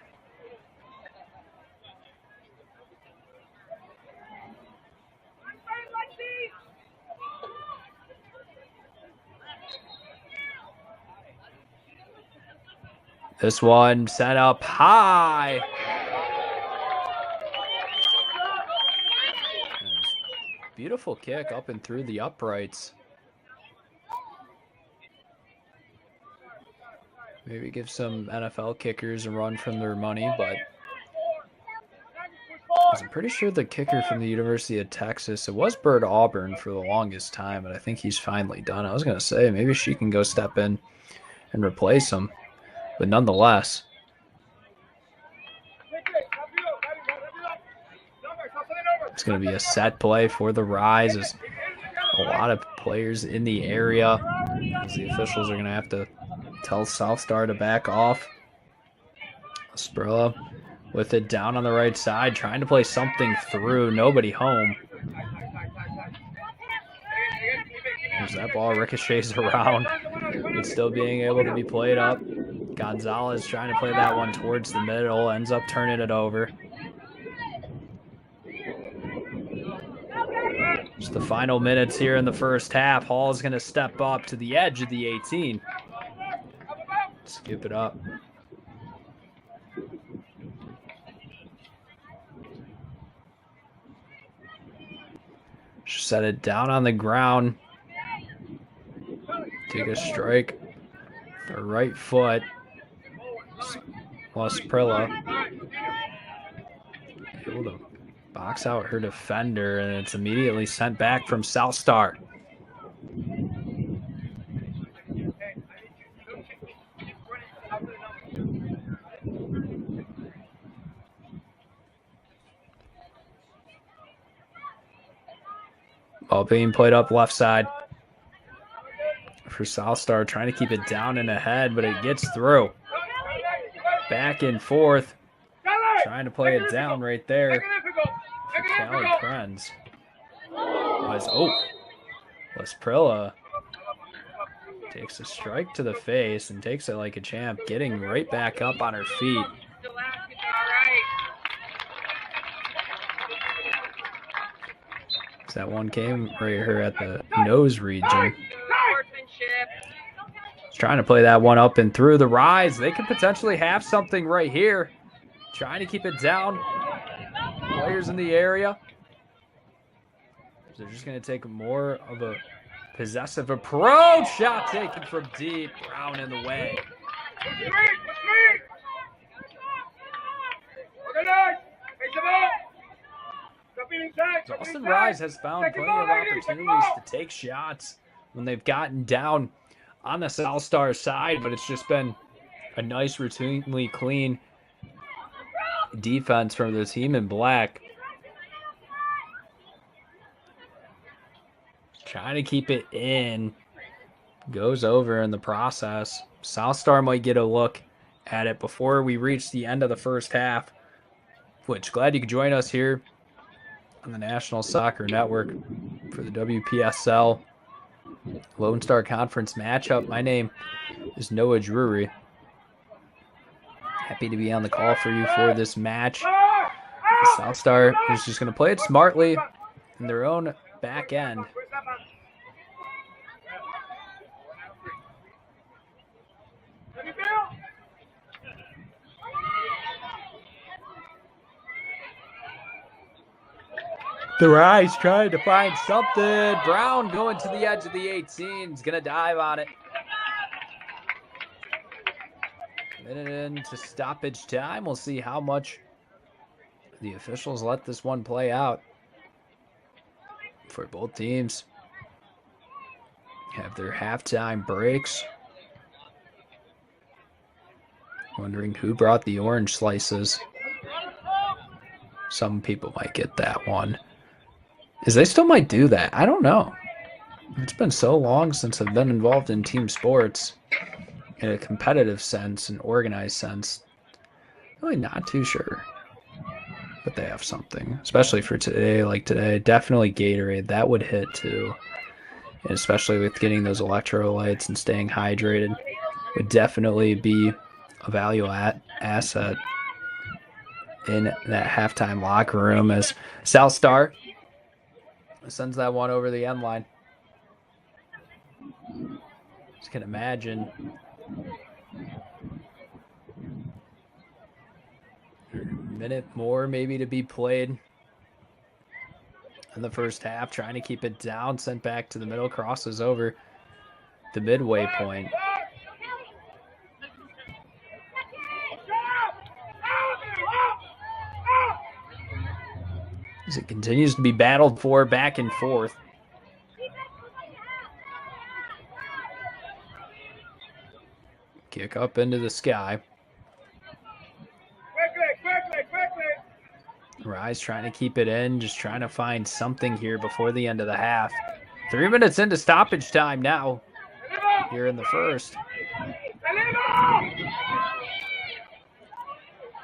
This one set up high. Beautiful kick up and through the uprights. Maybe give some NFL kickers a run from their money, but I'm pretty sure the kicker from the University of Texas, it was Bird Auburn for the longest time, but I think he's finally done. I was going to say maybe she can go step in and replace him, but nonetheless, it's going to be a set play for the Rise. There's a lot of players in the area, as the officials are going to have to tell Southstar to back off. Sprilla with it down on the right side, trying to play something through. Nobody home. As that ball ricochets around, but still being able to be played up. Gonzalez trying to play that one towards the middle, ends up turning it over. Just the final minutes here in the first half. Hall is going to step up to the edge of the 18. Skip it up. Set it down on the ground. Take a strike. The right foot. Prilla able to box out her defender, and it's immediately sent back from Southstar. Ball being played up left side for Southstar, trying to keep it down and ahead, but it gets through. Back and forth, trying to play it down right there. Callie Krenz Prilla takes a strike to the face and takes it like a champ, getting right back up on her feet. That one came right here at the nose region. Trying to play that one up and through. The Rise, they could potentially have something right here. Trying to keep it down. Players in the area. They're just going to take more of a possessive approach. Shot taken from deep. Brown in the way. Austin Rise has found plenty of opportunities to take shots when they've gotten down on the Southstar side, but it's just been a nice, routinely clean defense from the team in black. Trying to keep it in. Goes over in the process. Southstar might get a look at it before we reach the end of the first half, which glad you could join us here on the National Soccer Network for the Wpsl Lone Star Conference matchup. My name is Noah Drury. Happy to be on the call for you for this match. Southstar is just going to play it smartly in their own back end. The Rise trying to find something. Brown going to the edge of the 18. He's going to dive on it. Minute into stoppage time. We'll see how much the officials let this one play out. For both teams have their halftime breaks. Wondering who brought the orange slices. Some people might get that one. They still might do that. I don't know. It's been so long since I've been involved in team sports in a competitive sense, an organized sense. Really not too sure. But they have something, especially for today. Like today, definitely Gatorade. That would hit too. And especially with getting those electrolytes and staying hydrated, would definitely be a value asset in that halftime locker room as Southstar sends that one over the end line. Just can imagine a minute more maybe to be played in the first half. Trying to keep it down, sent back to the middle, crosses over the midway point. as it continues to be battled for back and forth. Kick up into the sky. Rise trying to keep it in, just trying to find something here before the end of the half. 3 minutes into stoppage time now here in the first.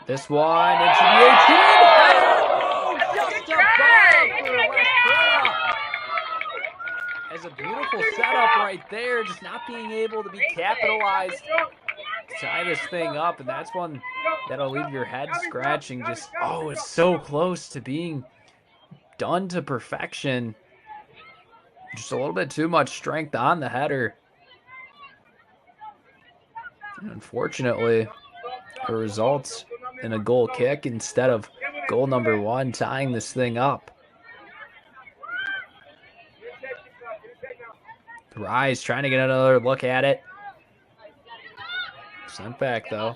This one into the 18. Oh, just above for Wpsl. As a beautiful setup right there, just not being able to be capitalized. Tie this thing up, and that's one that'll leave your head scratching. Just, oh, it's so close to being done to perfection. Just a little bit too much strength on the header. And unfortunately, it results in a goal kick instead of goal number 1 tying this thing up. The Rise trying to get another look at it. Sent back though.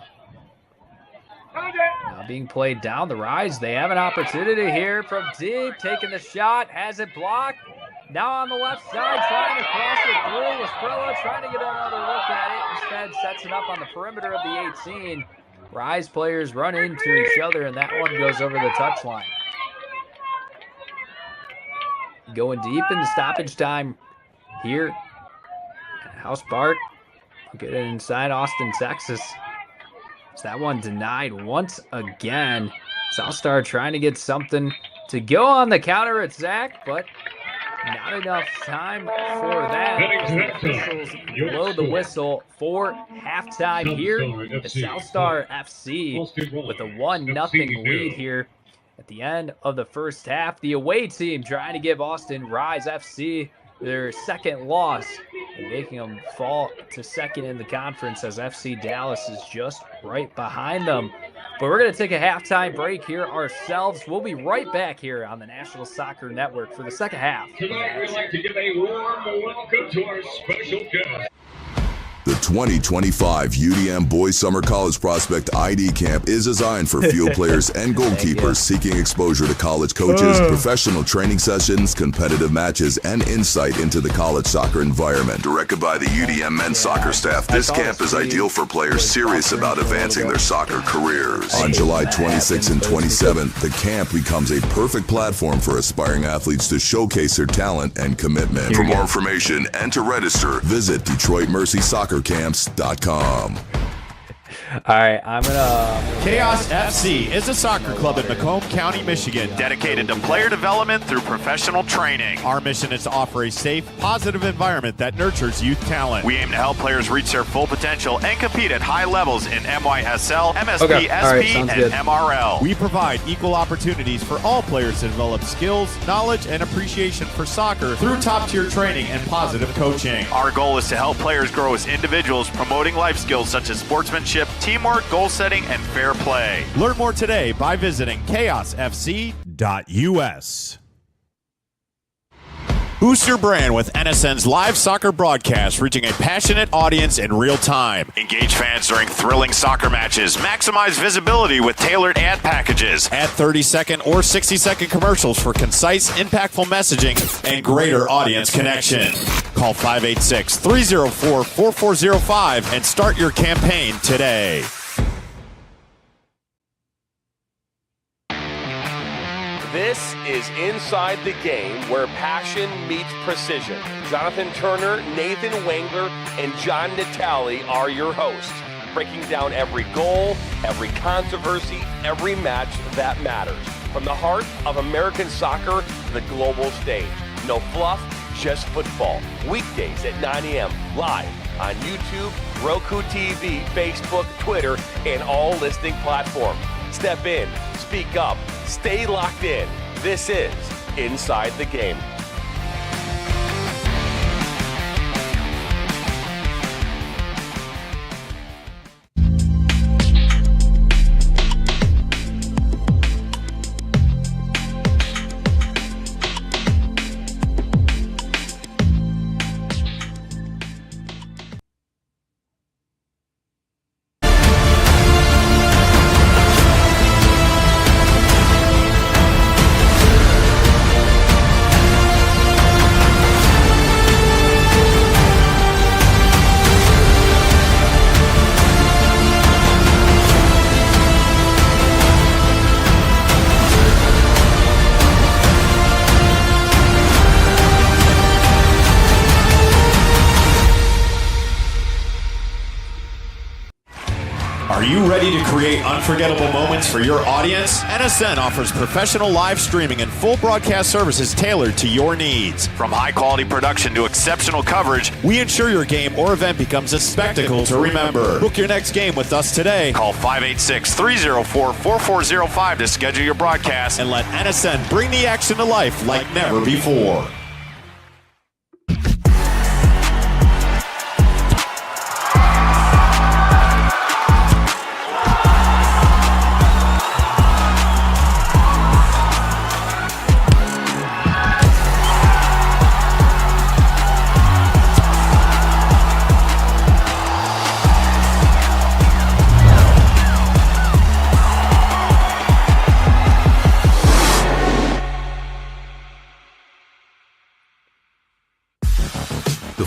Now being played down. The Rise, they have an opportunity here from deep. Taking the shot, has it blocked. Now on the left side, trying to cross it through. Wpsl trying to get another look at it. Instead, sets it up on the perimeter of the 18. Rise players run into each other, and that one goes over the touchline. Going deep in the stoppage time here. House Bart will get it inside Austin, Texas. So that one denied once again. Southstar trying to get something to go on the counter attack, but not enough time for that. Wpsl blow the whistle for halftime here. The Southstar FC with a 1-0 lead here at the end of the first half. The away team trying to give Austin Rise FC their second loss and making them fall to second in the conference as FC Dallas is just right behind them. But we're going to take a halftime break here ourselves. We'll be right back here on the National Soccer Network for the second half. Tonight, we'd like to give a warm welcome to our special guest. The 2025 UDM Boys Summer College Prospect ID Camp is designed for field players and goalkeepers seeking exposure to college coaches, professional training sessions, competitive matches, and insight into the college soccer environment. Directed by the UDM men's soccer staff, this camp is ideal for players serious about advancing their soccer careers. On July 26th and 27th, the camp becomes a perfect platform for aspiring athletes to showcase their talent and commitment. For more information and to register, visit DetroitMercySoccerCamps.com. All right, I'm gonna. Chaos FC is a soccer club in Macomb County, Michigan, dedicated to player development through professional training. Our mission is to offer a safe, positive environment that nurtures youth talent. We aim to help players reach their full potential and compete at high levels in MYSL, MSP, SP, and good. MRL. We provide equal opportunities for all players to develop skills, knowledge, and appreciation for soccer through top-tier training and positive coaching. Our goal is to help players grow as individuals, promoting life skills such as sportsmanship, teamwork, goal setting, and fair play. Learn more today by visiting chaosfc.us. Boost your brand with NSN's live soccer broadcast, reaching a passionate audience in real time. Engage fans during thrilling soccer matches. Maximize visibility with tailored ad packages. Add 30-second or 60-second commercials for concise, impactful messaging and greater audience connection. Call 586-304-4405 and start your campaign today. This is Inside the Game, where passion meets precision. Jonathan Turner, Nathan Wangler, and John Natale are your hosts, breaking down every goal, every controversy, every match that matters. From the heart of American soccer to the global stage. No fluff, just football. Weekdays at 9 a.m. live on YouTube, Roku TV, Facebook, Twitter, and all listening platforms. Step in, speak up, stay locked in. This is Inside the Game. Are you ready to create unforgettable moments for your audience? NSN offers professional live streaming and full broadcast services tailored to your needs. From high-quality production to exceptional coverage, we ensure your game or event becomes a spectacle to remember. Book your next game with us today. Call 586-304-4405 to schedule your broadcast and let NSN bring the action to life like never before.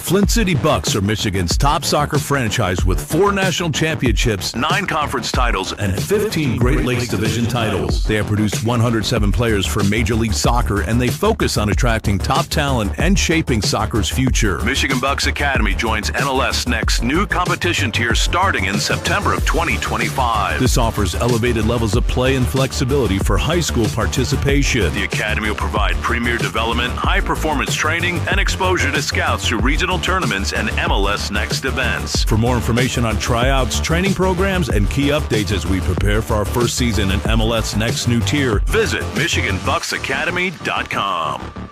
Flint City Bucks are Michigan's top soccer franchise with 4 national championships, 9 conference titles, and 15 Great Lakes Division titles. They have produced 107 players for Major League Soccer, and they focus on attracting top talent and shaping soccer's future. Michigan Bucks Academy joins MLS Next new competition tier starting in September of 2025. This offers elevated levels of play and flexibility for high school participation. The Academy will provide premier development, high-performance training, and exposure to scouts through regional tournaments and MLS Next events. For more information on tryouts, training programs, and key updates as we prepare for our first season in MLS Next new tier, visit MichiganBucksAcademy.com.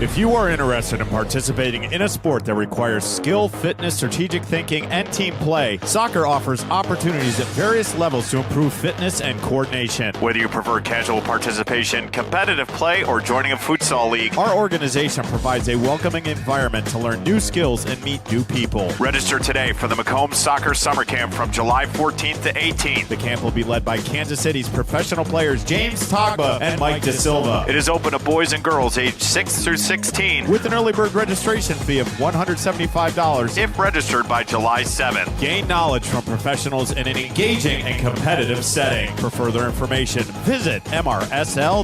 If you are interested in participating in a sport that requires skill, fitness, strategic thinking, and team play, soccer offers opportunities at various levels to improve fitness and coordination. Whether you prefer casual participation, competitive play, or joining a futsal league, our organization provides a welcoming environment to learn new skills and meet new people. Register today for the Macomb Soccer Summer Camp from July 14th to 18th. The camp will be led by Kansas City's professional players James Togba and Mike De Silva. It is open to boys and girls aged 6 through 16 with an early bird registration fee of $175 if registered by July 7th. Gain knowledge from professionals in an engaging and competitive setting. For further information, visit mrsl.us.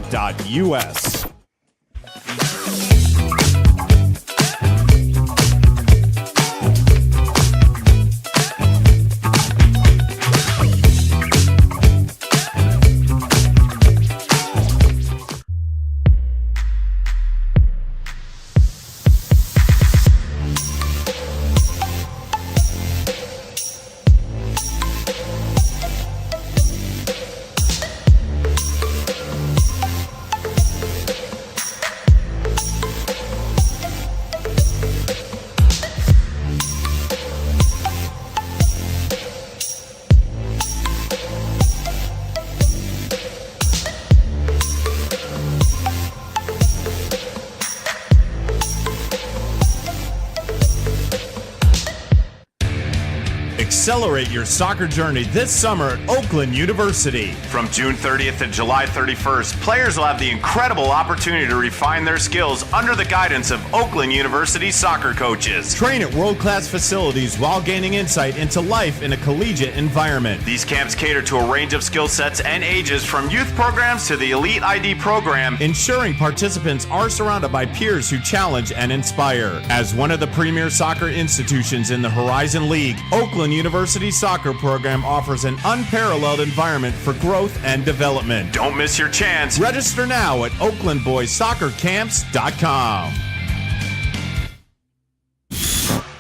Accelerate your soccer journey this summer at Oakland University. From June 30th to July 31st, players will have the incredible opportunity to refine their skills under the guidance of Oakland University soccer coaches. Train at world-class facilities while gaining insight into life in a collegiate environment. These camps cater to a range of skill sets and ages from youth programs to the Elite ID program, ensuring participants are surrounded by peers who challenge and inspire. As one of the premier soccer institutions in the Horizon League, Oakland University soccer program offers an unparalleled environment for growth and development. Don't miss your chance. Register now at oaklandboyssoccercamps.com.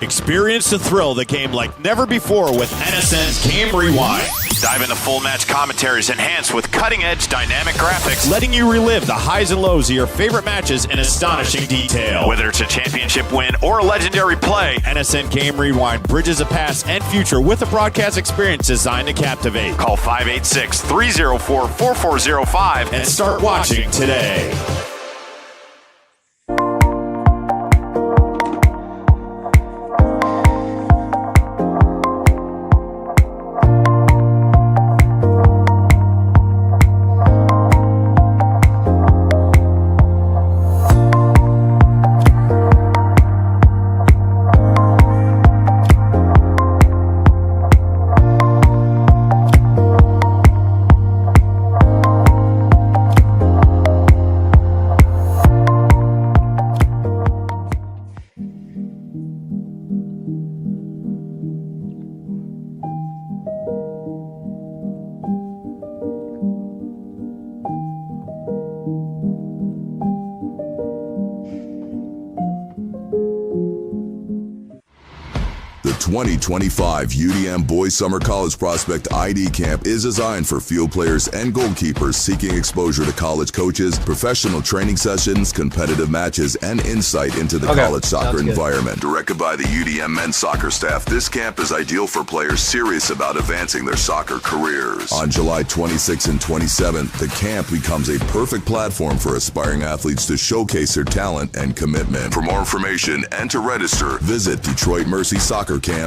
Experience the thrill of the game like never before with NSN's Game Rewind. Dive into full match commentaries enhanced with cutting-edge dynamic graphics, letting you relive the highs and lows of your favorite matches in astonishing detail. Whether it's a championship win or a legendary play, NSN Game Rewind bridges the past and future with a broadcast experience designed to captivate. Call 586-304-4405 and start watching today. 2025 UDM Boys Summer College Prospect ID Camp is designed for field players and goalkeepers seeking exposure to college coaches, professional training sessions, competitive matches, and insight into the college soccer environment. Directed by the UDM men's soccer staff, this camp is ideal for players serious about advancing their soccer careers. On July 26th and 27th, the camp becomes a perfect platform for aspiring athletes to showcase their talent and commitment. For more information and to register, visit DetroitMercySoccerCamps.com.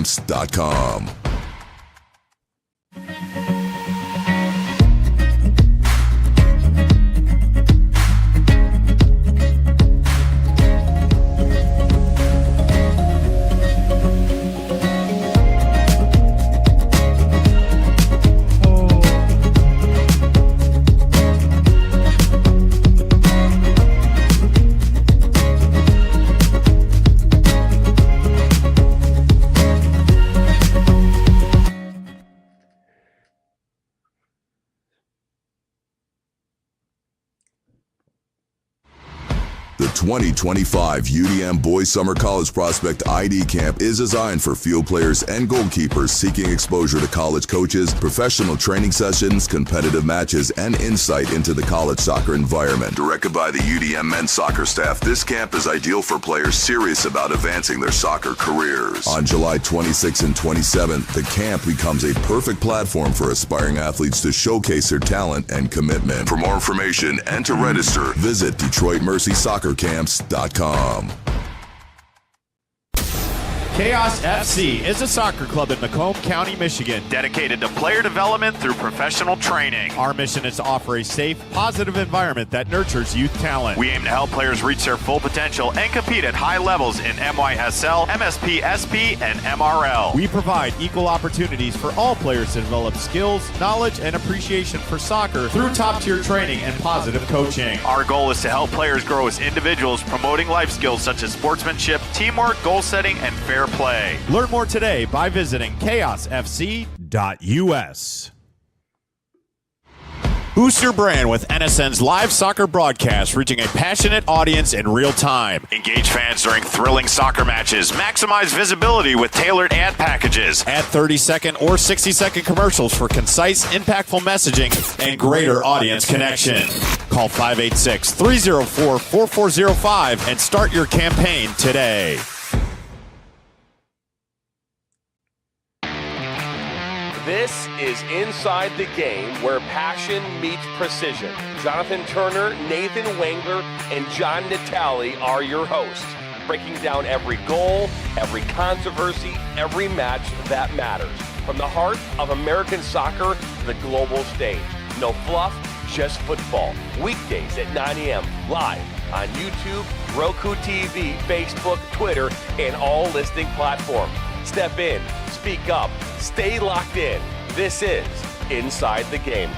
The 2025 UDM Boys Summer College Prospect ID Camp is designed for field players and goalkeepers seeking exposure to college coaches, professional training sessions, competitive matches, and insight into the college soccer environment. Directed by the UDM men's soccer staff, this camp is ideal for players serious about advancing their soccer careers. On July 26th and 27th, the camp becomes a perfect platform for aspiring athletes to showcase their talent and commitment. For more information and to register, visit DetroitMercySoccerCamps.com. Chaos FC is a soccer club in Macomb County, Michigan, dedicated to player development through professional training. Our mission is to offer a safe, positive environment that nurtures youth talent. We aim to help players reach their full potential and compete at high levels in MYSL, MSP, SP, and MRL. We provide equal opportunities for all players to develop skills, knowledge, and appreciation for soccer through top-tier training and positive coaching. Our goal is to help players grow as individuals, promoting life skills such as sportsmanship, teamwork, goal setting, and fair play. Learn more today by visiting chaosfc.us. Boost your brand with NSN's live soccer broadcast, reaching a passionate audience in real time. Engage fans during thrilling soccer matches. Maximize visibility with tailored ad packages. Add 30-second or 60-second commercials for concise, impactful messaging and greater audience connection. Call 586-304-4405 and start your campaign today. This is Inside the Game, where passion meets precision. Jonathan Turner, Nathan Wengler, and John Natale are your hosts, breaking down every goal, every controversy, every match that matters. From the heart of American soccer to the global stage. No fluff, just football. Weekdays at 9 a.m. live on YouTube, Roku TV, Facebook, Twitter, and all listening platforms. Step in, speak up, stay locked in. This is Inside the Game.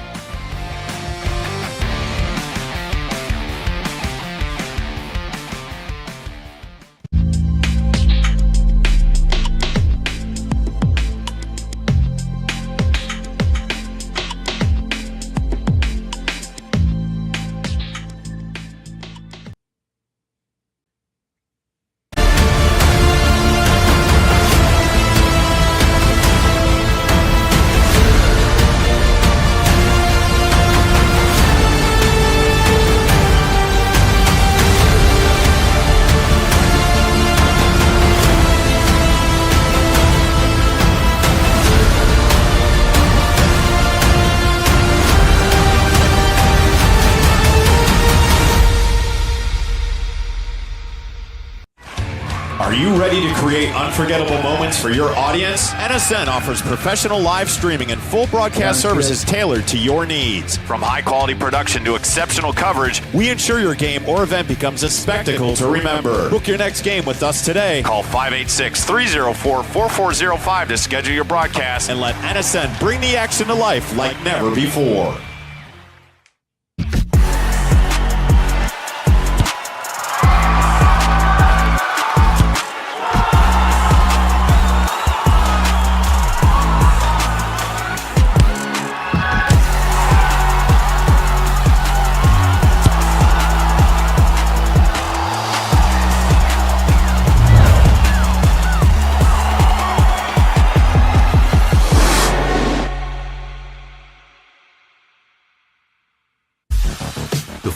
Are you ready to create unforgettable moments for your audience? NSN offers professional live streaming and full broadcast services tailored to your needs. From high-quality production to exceptional coverage, we ensure your game or event becomes a spectacle to remember. Book your next game with us today. Call 586-304-4405 to schedule your broadcast and let NSN bring the action to life like never before.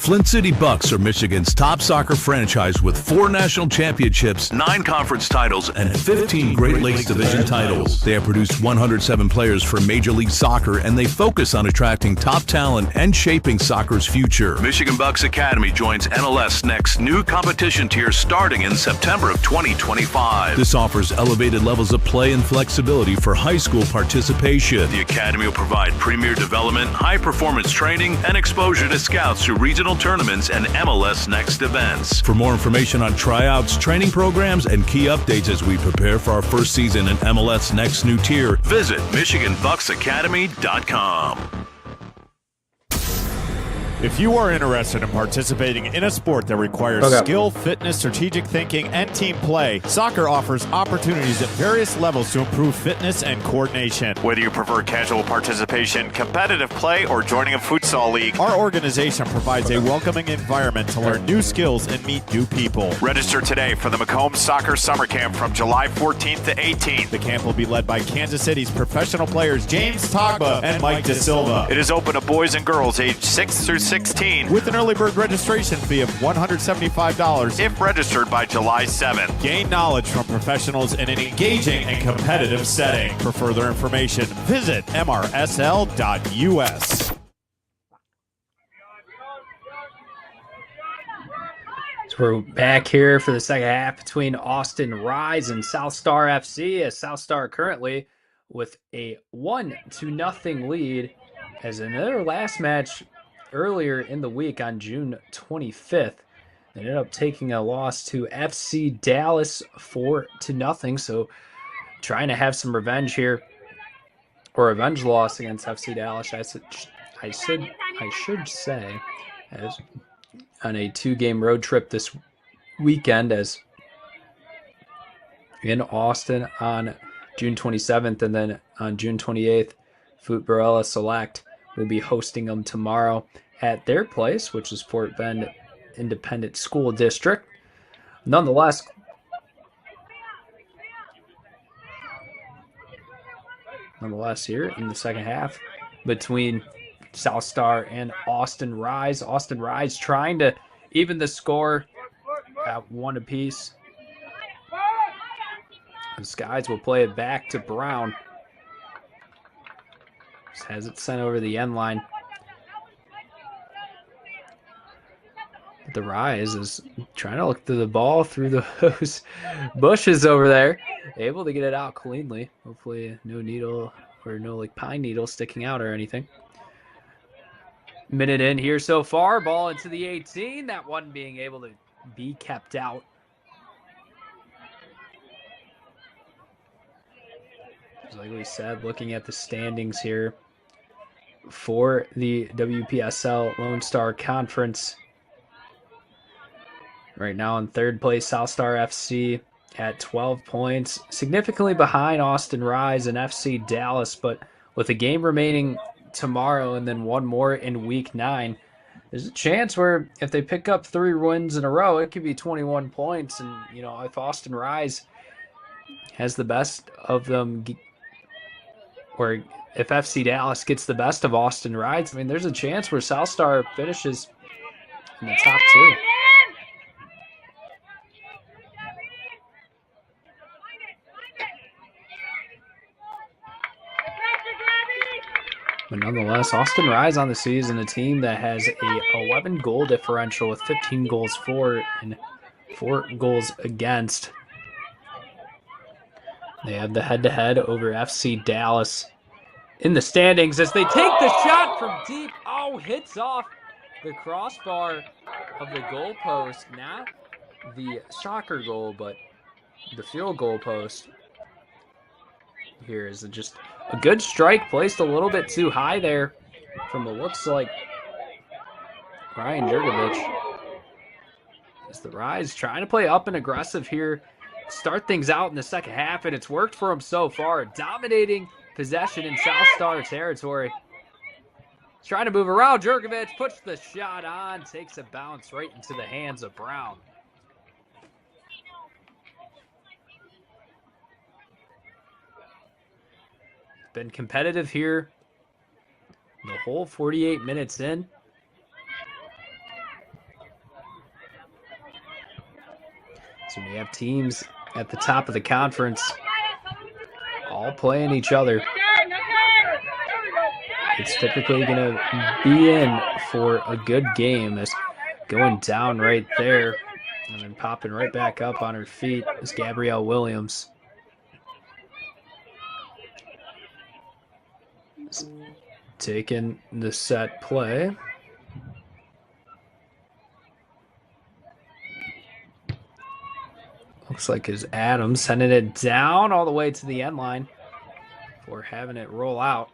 Flint City Bucks are Michigan's top soccer franchise with 4 national championships, 9 conference titles, and 15 Great Lakes Division titles. They have produced 107 players for Major League Soccer, and they focus on attracting top talent and shaping soccer's future. Michigan Bucks Academy joins MLS Next new competition tier starting in September of 2025. This offers elevated levels of play and flexibility for high school participation. The Academy will provide premier development, high-performance training, and exposure to scouts through regional tournaments and MLS Next events. For more information on tryouts, training programs, and key updates as we prepare for our first season in MLS Next new tier, visit MichiganBucksAcademy.com. If you are interested in participating in a sport that requires skill, fitness, strategic thinking, and team play, soccer offers opportunities at various levels to improve fitness and coordination. Whether you prefer casual participation, competitive play, or joining a futsal league, our organization provides a welcoming environment to learn new skills and meet new people. Register today for the Macomb Soccer Summer Camp from July 14th to 18th. The camp will be led by Kansas City's professional players James Togba and Mike De Silva. It is open to boys and girls aged 6 through 16 with an early bird registration fee of $175 if registered by July 7th. Gain knowledge from professionals in an engaging and competitive setting. For further information, visit mrsl.us. So we're back here for the second half between Austin Rise and Southstar FC, as Southstar currently with a 1-0 lead, as in their last match earlier in the week on June 25th. They ended up taking a loss to FC Dallas 4-0. So trying to have some revenge here, or revenge loss against FC Dallas, I should say, as on a 2-game road trip this weekend, as in Austin on June 27th, and then on June 28th, Foot Barella Select will be hosting them tomorrow at their place, which is Fort Bend Independent School District. Nonetheless, here in the second half between Southstar and Austin Rise. Austin Rise trying to even the score at 1 apiece. The Skies will play it back to Brown. Just has it sent over the end line. The Rise is trying to look through the ball through those bushes over there. Able to get it out cleanly. Hopefully no needle or no pine needle sticking out or anything. Minute in here so far. Ball into the 18. That one being able to be kept out. Like we said, looking at the standings here for the WPSL Lone Star Conference. Right now in third place, Southstar FC at 12 points, significantly behind Austin Rise and FC Dallas, but with a game remaining tomorrow and then one more in week 9, there's a chance where if they pick up 3 wins in a row, it could be 21 points. And, if Austin Rise has the best of them, or if FC Dallas gets the best of Austin Rise, there's a chance where Southstar finishes in the top 2. But nonetheless, Austin Rise on the season, a team that has a 11 goal differential with 15 goals for and 4 goals against. They have the head-to-head over FC Dallas in the standings as they take the shot from deep. Oh, hits off the crossbar of the goal post. Not the soccer goal, but the field goal post. Here is just a good strike placed a little bit too high there from what looks like Ryan Jurgovich. As the Rise trying to play up and aggressive here, start things out in the second half, and it's worked for them so far. Dominating possession in Southstar territory. Trying to move around. Jurgovich puts the shot on, takes a bounce right into the hands of Brown. Been competitive here the whole 48 minutes in. have teams at the top of the conference all playing each other. It's typically going to be in for a good game. As going down right there and then popping right back up on her feet is Gabrielle Williams. Taking the set play. Looks like it's Adams sending it down all the way to the end line for having it roll out.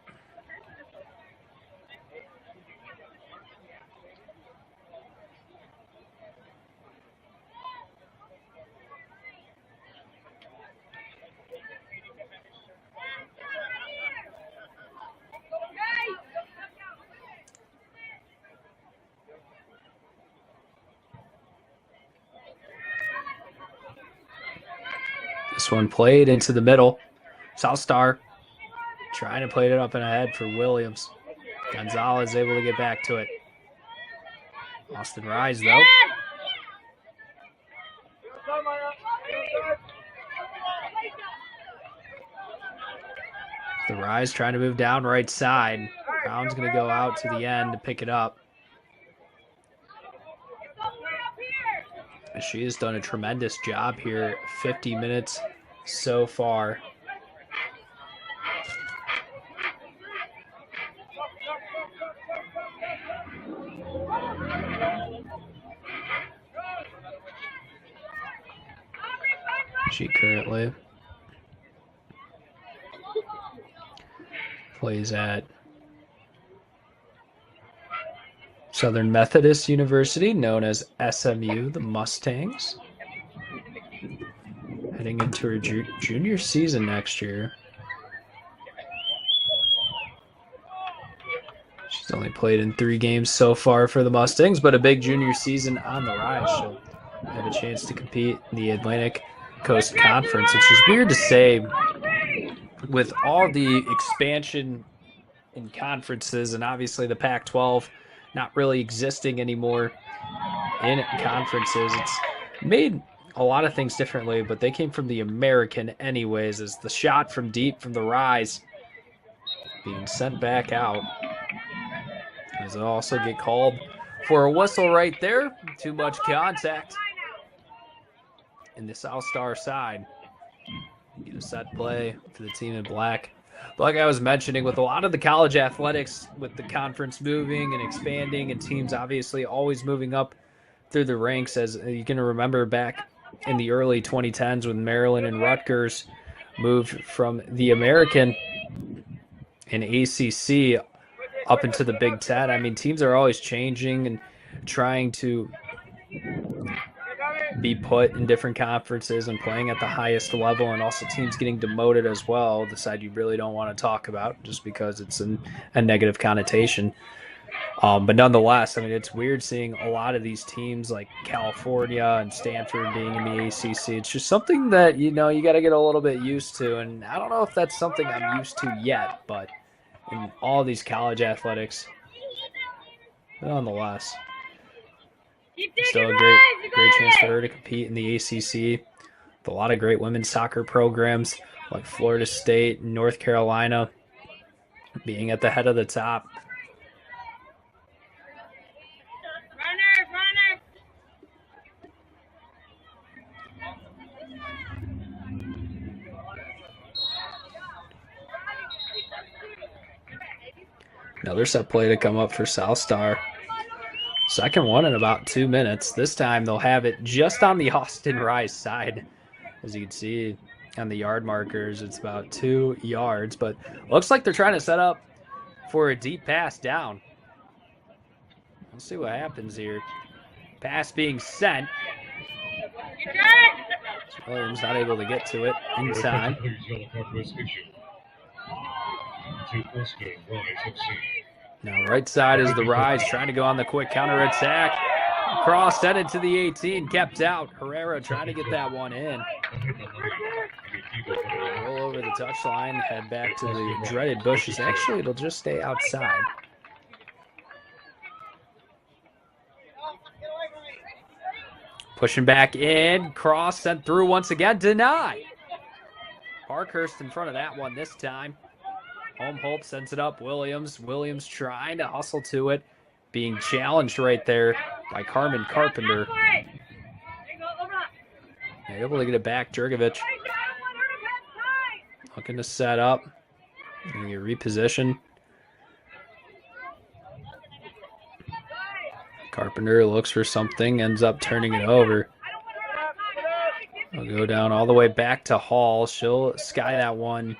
This one played into the middle. Southstar trying to play it up and ahead for Williams. Gonzalez able to get back to it. Austin Rise, though. The Rise trying to move down right side. Brown's going to go out to the end to pick it up. She has done a tremendous job here. 50 minutes so far. She currently plays at Southern Methodist University, known as SMU, the Mustangs. Heading into her junior season next year. She's only played in 3 games so far for the Mustangs, but a big junior season on the rise. She'll have a chance to compete in the Atlantic Coast Conference, which is weird to say with all the expansion in conferences and obviously the Pac-12 not really existing anymore in conferences. It's made a lot of things differently, but they came from the American anyways, as the shot from deep from the Rise being sent back out. As it also get called for a whistle right there. Too much contact in the Southstar side. Get a set play for the team in black. But like I was mentioning, with a lot of the college athletics, with the conference moving and expanding and teams obviously always moving up through the ranks, as you can remember back in the early 2010s when Maryland and Rutgers moved from the American and ACC up into the Big Ten. I mean, teams are always changing and trying to be put in different conferences and playing at the highest level, and also teams getting demoted as well, the side you really don't want to talk about just because it's a negative connotation. But nonetheless, I mean, it's weird seeing a lot of these teams like California and Stanford being in the ACC. It's just something that, you know, you got to get a little bit used to, and I don't know if that's something I'm used to yet, but in all these college athletics, nonetheless, still a great chance for her to compete in the ACC with a lot of great women's soccer programs like Florida State and North Carolina being at the head of the top. Another set play to come up for Southstar. Second one in about 2 minutes. This time they'll have it just on the Austin Rise side. As you can see on the yard markers, it's about 2 yards, but looks like they're trying to set up for a deep pass down. Let's see what happens here. Pass being sent. Williams not able to get to it in time. Now right side is the Rise trying to go on the quick counterattack. Cross sent it to the 18, kept out. Herrera trying to get that one in. Roll over the touchline, head back to the dreaded bushes. Actually, it'll just stay outside. Pushing back in. Cross sent through once again. Denied. Parkhurst in front of that one this time. Holmholt sends it up. Williams trying to hustle to it. Being challenged right there by Carmen Carpenter. Able to get it back. Jurgovic looking to set up. And you reposition. Carpenter looks for something, ends up turning it over. I'll go down all the way back to Hall. She'll sky that one.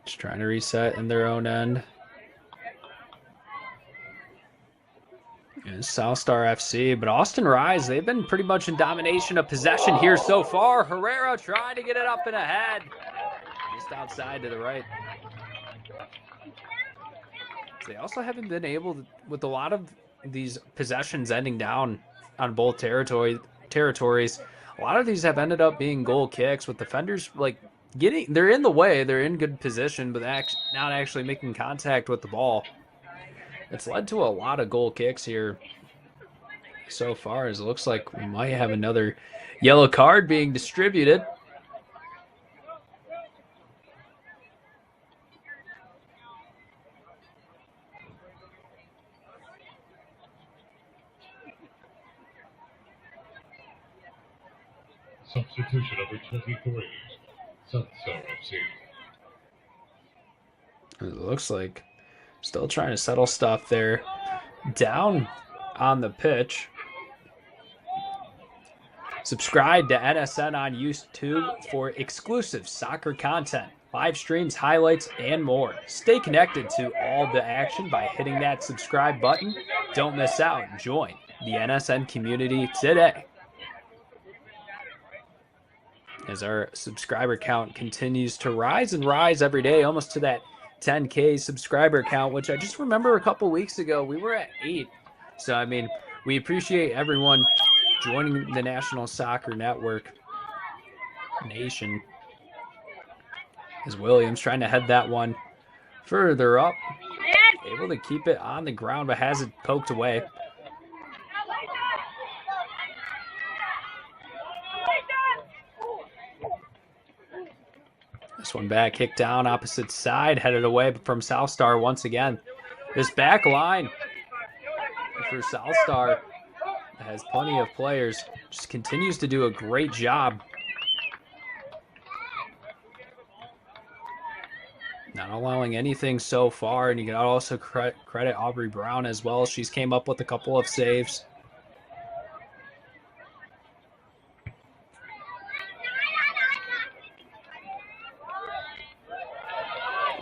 Just trying to reset in their own end. And Southstar FC, but Austin Rise, they've been pretty much in domination of possession here so far. Herrera trying to get it up and ahead. Just outside to the right. They also haven't been able to, with a lot of these possessions ending down on both territories, a lot of these have ended up being goal kicks with defenders like they're in the way, they're in good position, but not actually making contact with the ball. It's led to a lot of goal kicks here so far, as it looks like we might have another yellow card being distributed. Substitution number 23, Southstar FC. It looks like still trying to settle stuff there. Down on the pitch. Subscribe to NSN on YouTube for exclusive soccer content, live streams, highlights, and more. Stay connected to all the action by hitting that subscribe button. Don't miss out. Join the NSN community today. As our subscriber count continues to rise and rise every day, almost to that 10K subscriber count, which I just remember a couple weeks ago, we were at 8. So, I mean, we appreciate everyone joining the National Soccer Network Nation. As Williams trying to head that one further up. Able to keep it on the ground, but has it poked away. This one back, kicked down, opposite side, headed away from Southstar once again. This back line for Southstar has plenty of players, just continues to do a great job. Not allowing anything so far, and you can also credit Aubrey Brown as well. She's came up with a couple of saves.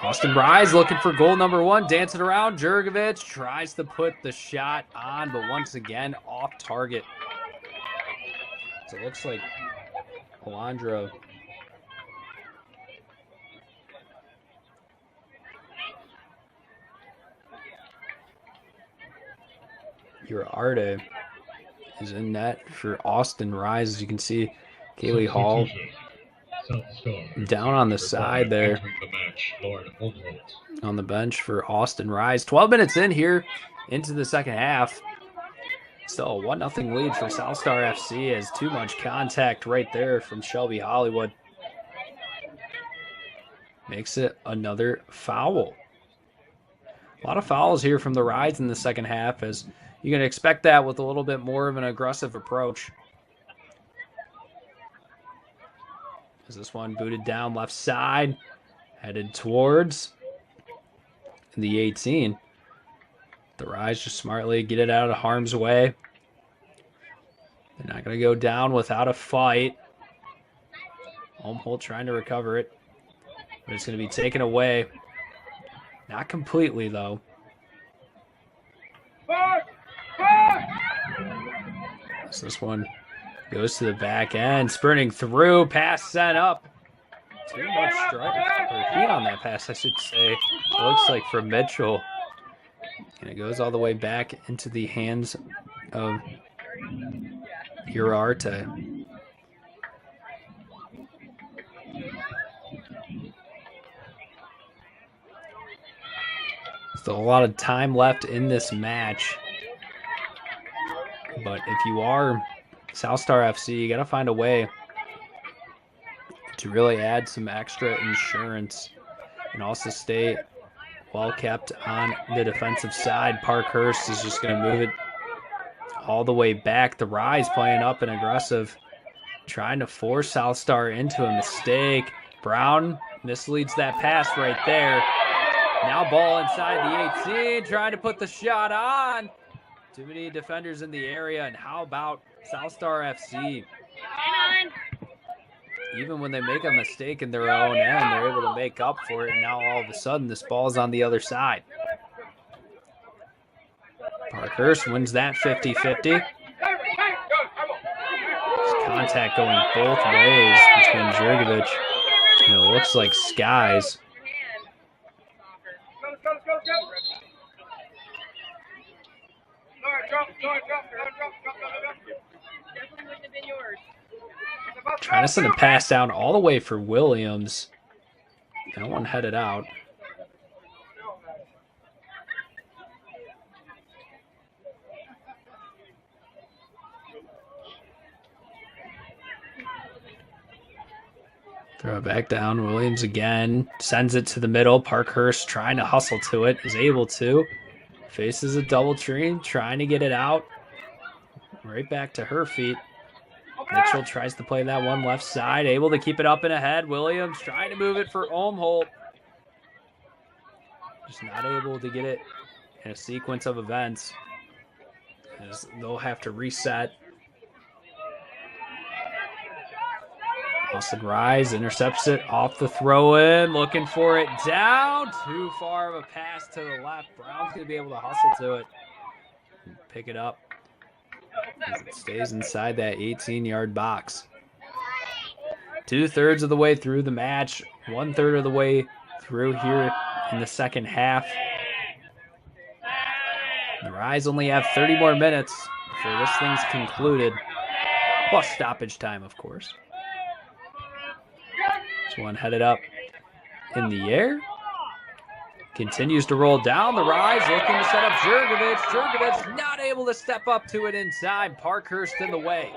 Austin Rise looking for goal number 1, dancing around. Jurgovic tries to put the shot on, but once again off target. So it looks like Alondra Arte is in net for Austin Rise. As you can see, Kaylee Hall down on the side there on the bench for Austin Rise. 12 minutes in here into the second half. Still a 1-0 lead for Southstar FC, as too much contact right there from Shelby Hollywood. Makes it another foul. A lot of fouls here from the Rise in the second half, as you can expect that with a little bit more of an aggressive approach. As this one booted down left side, headed towards the 18. The Rise just smartly get it out of harm's way. They're not going to go down without a fight. Holmholt trying to recover it, but it's going to be taken away. Not completely, though. So this one goes to the back end, sprinting through, pass sent up. Too much heat on that pass, I should say. It looks like for Mitchell. And it goes all the way back into the hands of Arte. Still a lot of time left in this match. But if you are Southstar FC, you got to find a way to really add some extra insurance and also stay well kept on the defensive side. Parkhurst is just going to move it all the way back. The Rise playing up and aggressive, trying to force Southstar into a mistake. Brown misleads that pass right there. Now ball inside the 18, trying to put the shot on. Too many defenders in the area, and how about Southstar FC? Even when they make a mistake in their own end, they're able to make up for it, and now all of a sudden this ball's on the other side. Parkhurst wins that 50-50. Contact going both ways between Jurgovic and it looks like Skies. Trying to send a pass down all the way for Williams. That one headed out. Throw it back down. Williams again. Sends it to the middle. Parkhurst trying to hustle to it. Is able to. Faces a double tree. Trying to get it out. Right back to her feet. Mitchell tries to play that one left side. Able to keep it up and ahead. Williams trying to move it for Olmholt. Just not able to get it in a sequence of events, as they'll have to reset. Austin Rise intercepts it off the throw-in, looking for it down. Too far of a pass to the left. Brown's going to be able to hustle to it and pick it up as it stays inside that 18-yard box. 2/3 of the way through the match, 1/3 of the way through here in the second half. The Rise only have 30 more minutes before this thing's concluded, plus stoppage time, of course. This one headed up in the air. Continues to roll down. The Rise looking to set up Jurgovic. Jurgovic not able to step up to it inside. Parkhurst in the way.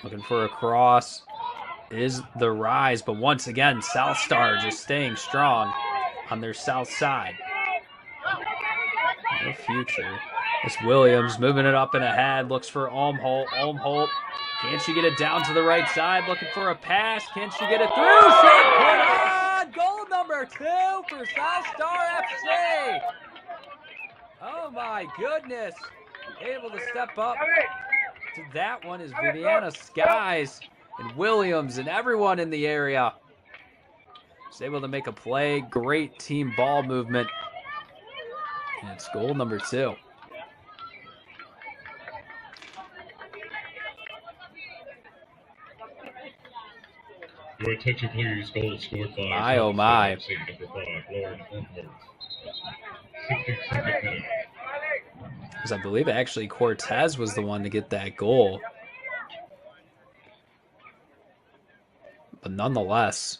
Looking for a cross is the Rise, but once again, Southstar just staying strong on their south side. No future. It's Williams moving it up and ahead, looks for Olmholt. Olmholt, can she get it down to the right side? Looking for a pass. Can she get it through? Shot put on! Goal number 2 for Southstar FC. Oh my goodness. Able to step up to that one is Viviana Skies and Williams and everyone in the area. Is able to make a play. Great team ball movement. And it's goal number 2. Your attention, please. Goal scored by. My, oh my. Number 5, Lauren Olmholt. 62nd minute. Because I believe actually Cortez was the one to get that goal. But nonetheless.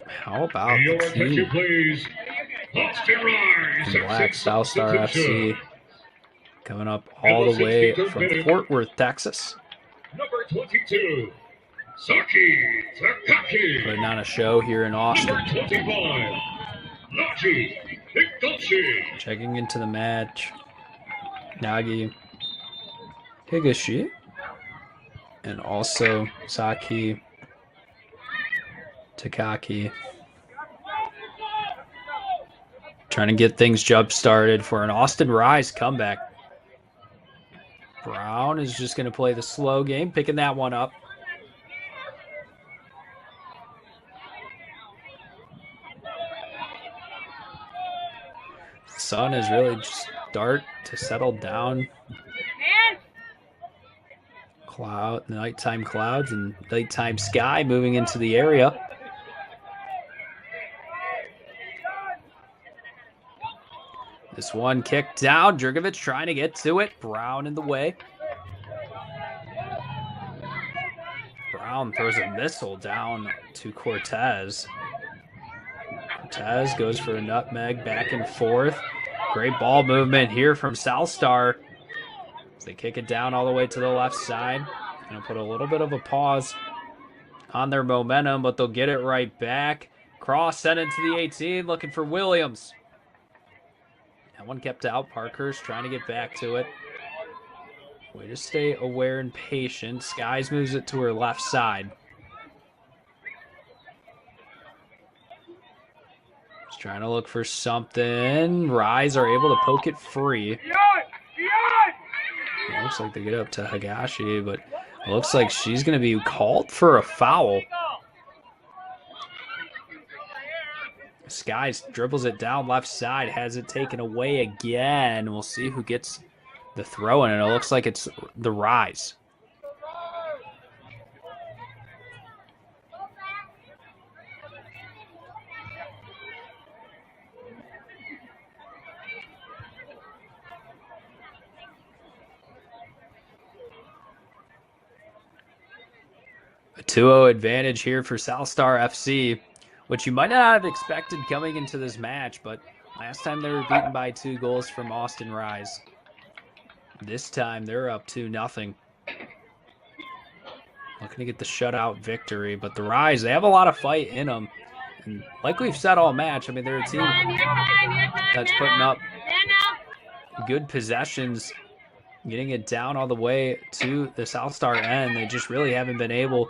How about Your the attention, team please. Austin Rise. in black Southstar FC coming up all the way from Fort Worth, Texas. Number 22, Saki Takaki. Putting on a show here in Austin. Number 25, Nachi Hikoshi. Checking into the match, Nagi Higashi and also Saki Takaki. Trying to get things jump started for an Austin Rise comeback. Brown is just going to play the slow game, picking that one up. The sun is really just start to settle down. Nighttime clouds and nighttime sky moving into the area. This one kicked down. Jurgovic trying to get to it. Brown in the way. Brown throws a missile down to Cortez. Cortez goes for a nutmeg back and forth. Great ball movement here from Southstar. They kick it down all the way to the left side. Gonna put a little bit of a pause on their momentum, but they'll get it right back. Cross sent into the 18, looking for Williams. That one kept out. Parkhurst trying to get back to it. Way to stay aware and patient. Skies moves it to her left side. Just trying to look for something. Rise are able to poke it free. It looks like they get up to Higashi, but it looks like she's going to be called for a foul. Skies dribbles it down left side, has it taken away again. We'll see who gets the throw in, and it looks like it's the Rise. A 2-0 advantage here for Southstar FC, which you might not have expected coming into this match, but last time they were beaten by 2 goals from Austin Rise. This time they're up 2-0. Looking to get the shutout victory, but the Rise, they have a lot of fight in them. And like we've said all match, I mean, they're a team that's putting up good possessions, getting it down all the way to the Southstar end. They just really haven't been able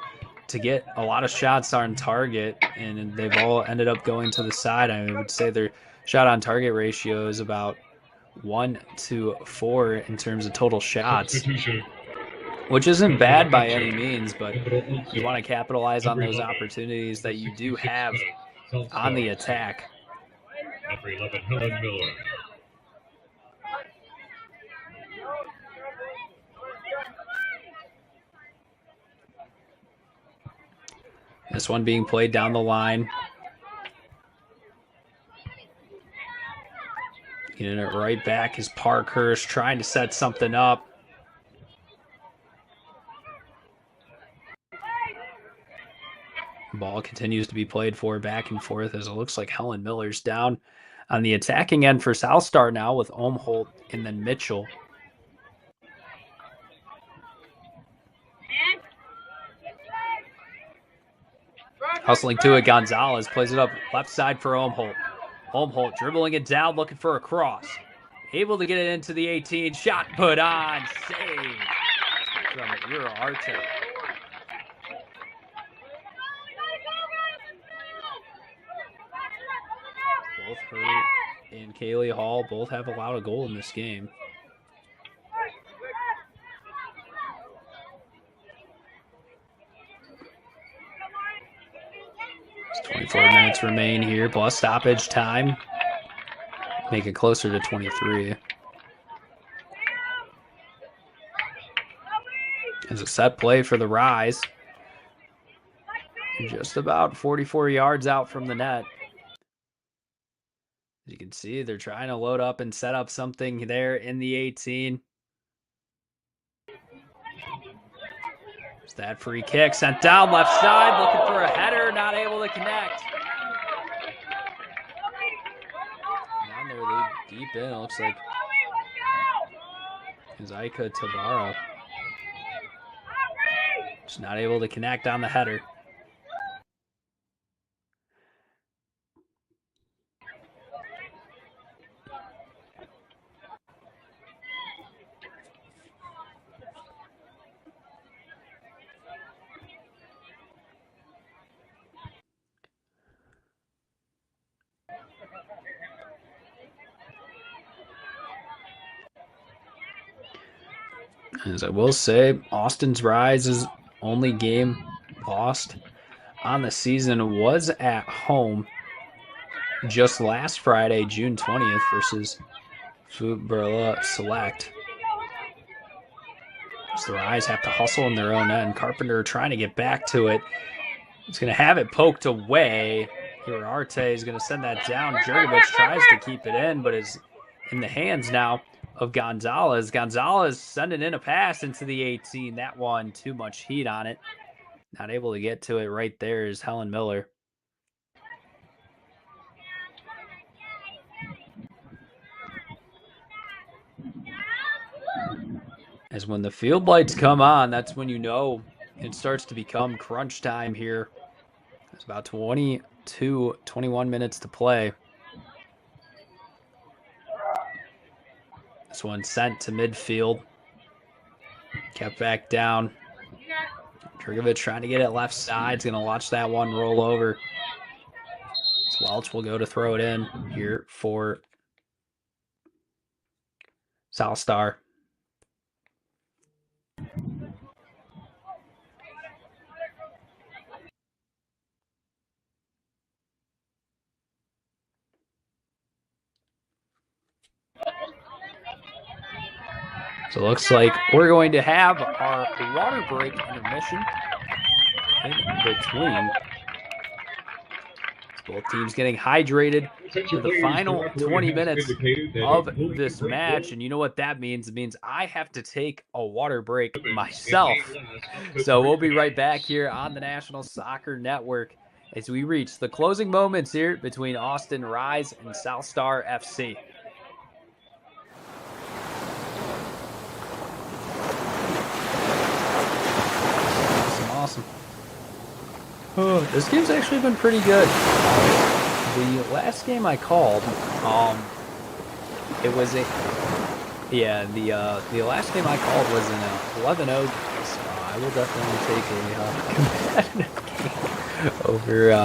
to get a lot of shots on target, and they've all ended up going to the side. I would say their shot on target ratio is about 1-4 in terms of total shots, which isn't bad by any means, but you want to capitalize on those opportunities that you do have on the attack. Number 11, Helen Miller. This one being played down the line. Getting it right back is Parkhurst trying to set something up. Ball continues to be played for back and forth as it looks like Helen Miller's down on the attacking end for Southstar now with Omholt and then Mitchell. Hustling to it, Gonzalez plays it up left side for Omholt. Omholt dribbling it down, looking for a cross. Able to get it into the 18. Shot put on. Save from Ira Arte. Both Hurt and Kaylee Hall both have allowed a goal in this game. 24 minutes remain here, plus stoppage time. Make it closer to 23. As a set play for the Rise. Just about 44 yards out from the net. As you can see, they're trying to load up and set up something there in the 18. That free kick sent down left side, looking for a header, not able to connect. Down there, they deep in. It looks like Zaika Tabara just not able to connect on the header. As I will say, Austin's Rise's only game lost on the season was at home just last Friday, June 20th, versus Fuberla Select. So the Rise have to hustle in their own end. Carpenter trying to get back to it. He's going to have it poked away. Arte is going to send that down. Jurgovic tries to keep it in, but is in the hands now of Gonzalez. Gonzalez sending in a pass into the 18. That one, too much heat on it. Not able to get to it right there is Helen Miller. As when the field lights come on, that's when you know it starts to become crunch time here. There's about 21 minutes to play. This one sent to midfield. Kept back down. Trgovic trying to get it left side. He's going to watch that one roll over. Welch will go to throw it in here for Southstar. So it looks like we're going to have our water break intermission in between. Both teams getting hydrated for the final 20 minutes of this match. And you know what that means? It means I have to take a water break myself. So we'll be right back here on the National Soccer Network as we reach the closing moments here between Austin Rise and Southstar FC. Awesome. Oh, this game's actually been pretty good. The last game I called, it was the last game I called was an 11-0. So I will definitely take a competitive game over. I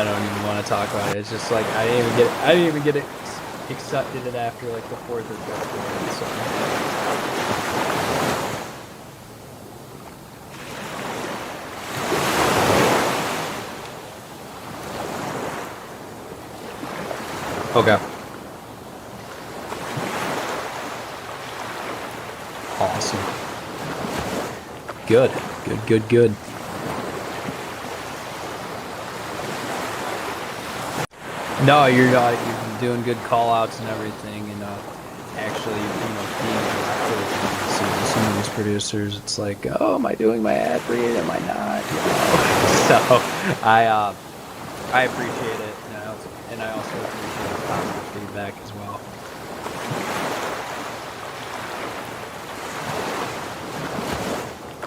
don't even want to talk about it. It's just like I didn't even get excited after like the fourth or fifth quarter. So. Okay. Awesome. Good. No, you're doing good call outs and everything, and actually, being directed to some of these producers, it's like, oh, am I doing my ad read? Am I not? So I appreciate it, and I also appreciate the positive feedback as well.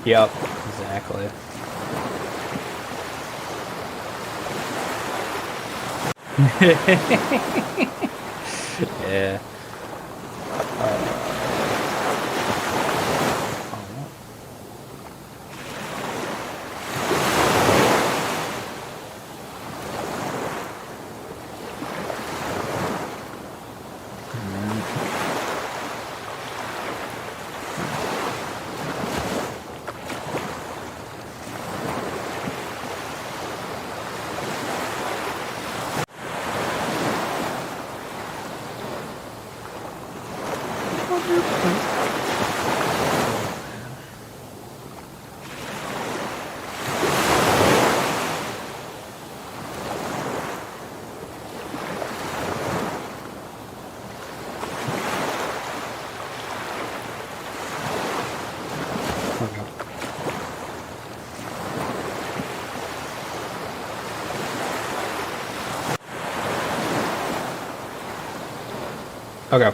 Yep, exactly. Yeah. Okay.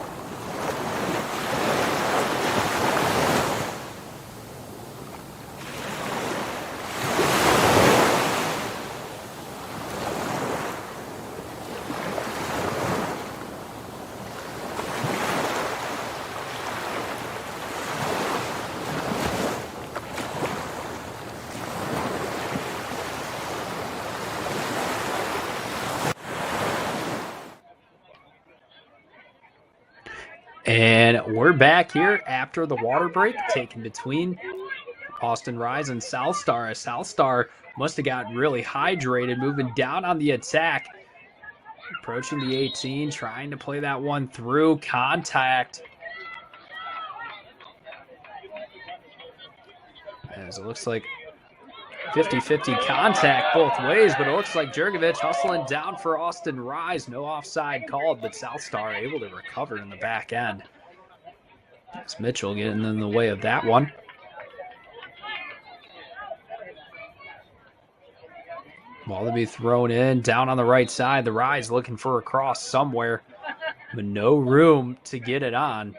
And we're back here after the water break, taken between Austin Rise and Southstar. Southstar must have got really hydrated, moving down on the attack, approaching the 18, trying to play that one through. Contact. As it looks like 50-50 contact both ways, but it looks like Jurgovich hustling down for Austin Rise. No offside called, but Southstar able to recover in the back end. It's Mitchell getting in the way of that one. Ball to be thrown in, down on the right side. The Rise looking for a cross somewhere, but no room to get it on.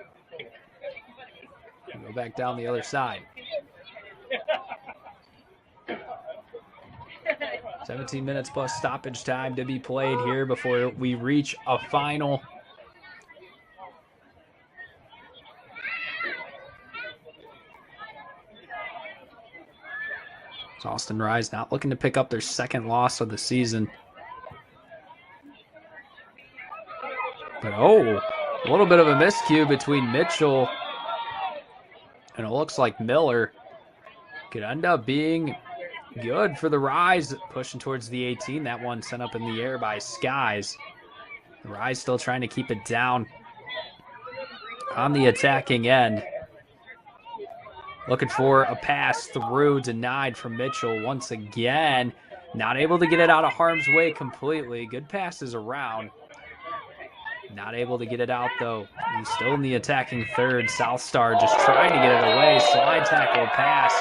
Go back down the other side. 17 minutes plus stoppage time to be played here before we reach a final. So Austin Rise not looking to pick up their second loss of the season. But a little bit of a miscue between Mitchell and it looks like Miller. Could end up being good for the Rise, pushing towards the 18. That one sent up in the air by Skies. The Rise still trying to keep it down on the attacking end. Looking for a pass through, denied from Mitchell once again. Not able to get it out of harm's way completely. Good passes around. Not able to get it out, though. He's still in the attacking third. Southstar just trying to get it away. Slide tackle pass.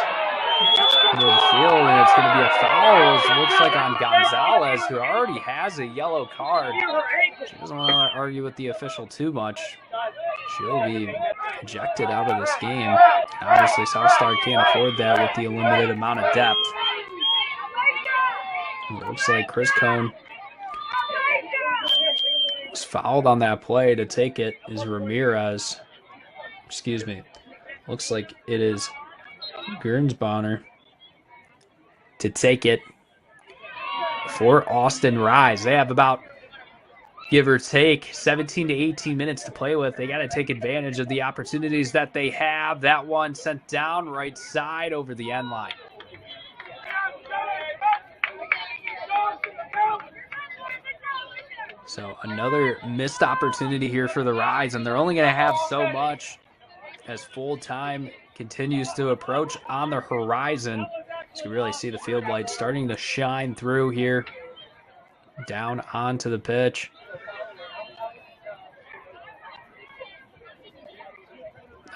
Midfield, and it's going to be a foul. It looks like on Gonzalez, who already has a yellow card. She doesn't want to argue with the official too much. She'll be ejected out of this game. Obviously, Southstar can't afford that with the limited amount of depth. It looks like Chris Cone was fouled on that play. To take it is Ramirez. Excuse me. Looks like it is Gernsbonner to take it for Austin Rise. They have about, give or take, 17 to 18 minutes to play with. They got to take advantage of the opportunities that they have. That one sent down right side over the end line. So another missed opportunity here for the Rise, and they're only going to have so much as full time continues to approach on the horizon. You can really see the field lights starting to shine through here, down onto the pitch.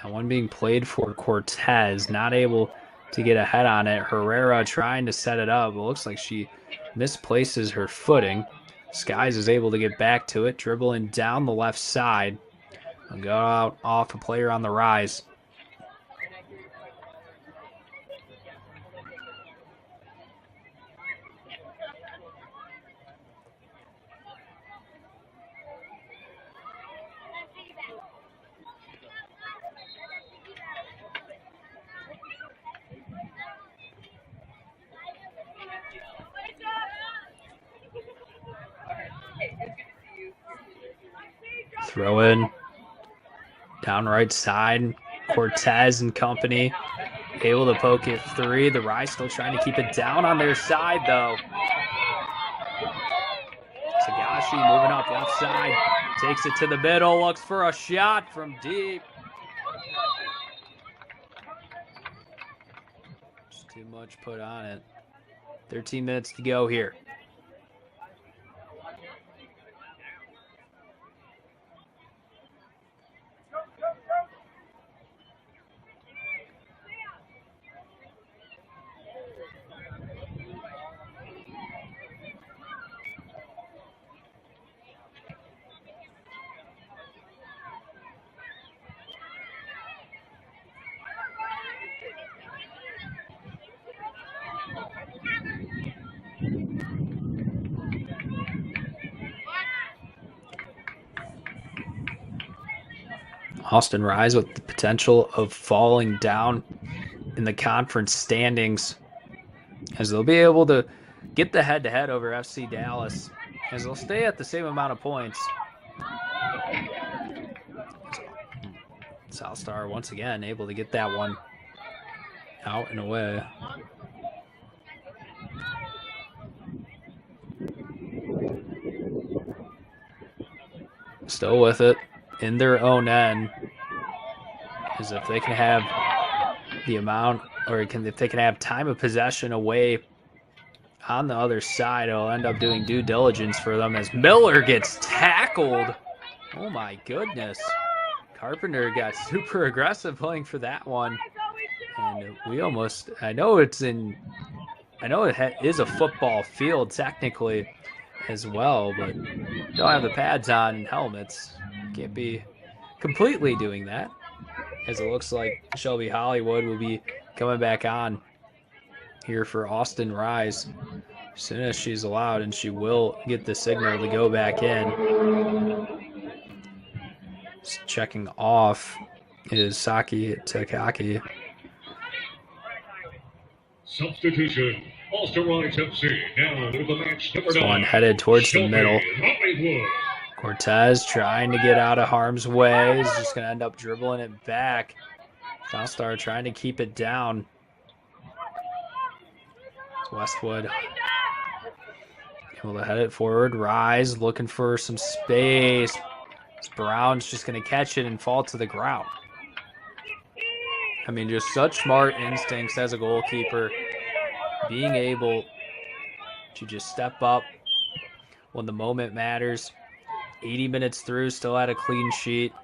That one being played for Cortez, not able to get ahead on it. Herrera trying to set it up. It looks like she misplaces her footing. Skies is able to get back to it, dribbling down the left side. And go out off a player on the Rise. Throw in down right side. Cortez and company able to poke it three. The Rise still trying to keep it down on their side, though. Tagashi moving up left side. Takes it to the middle. Looks for a shot from deep. Just too much put on it. 13 minutes to go here. Austin Rise with the potential of falling down in the conference standings, as they'll be able to get the head-to-head over FC Dallas, as they'll stay at the same amount of points. Southstar once again able to get that one out and away. Still with it in their own end, as if they can have the amount or if they can have time of possession away on the other side, it'll end up doing due diligence for them as Miller gets tackled. Oh my goodness. Carpenter got super aggressive playing for that one. And we almost, I know it is a football field technically as well, but don't have the pads on and helmets. Can't be completely doing that, as it looks like Shelby Hollywood will be coming back on here for Austin Rise as soon as she's allowed, and she will get the signal to go back in. Just checking off is Saki Takaki. Substitution. Austin Rise FC now with the match number 9. One headed towards the middle. Hollywood. Cortez trying to get out of harm's way. He's just going to end up dribbling it back. Southstar trying to keep it down. It's Westwood able to head it forward. Rise looking for some space. Brown's just going to catch it and fall to the ground. I mean, just such smart instincts as a goalkeeper. Being able to just step up when the moment matters. 80 minutes through, still had a clean sheet.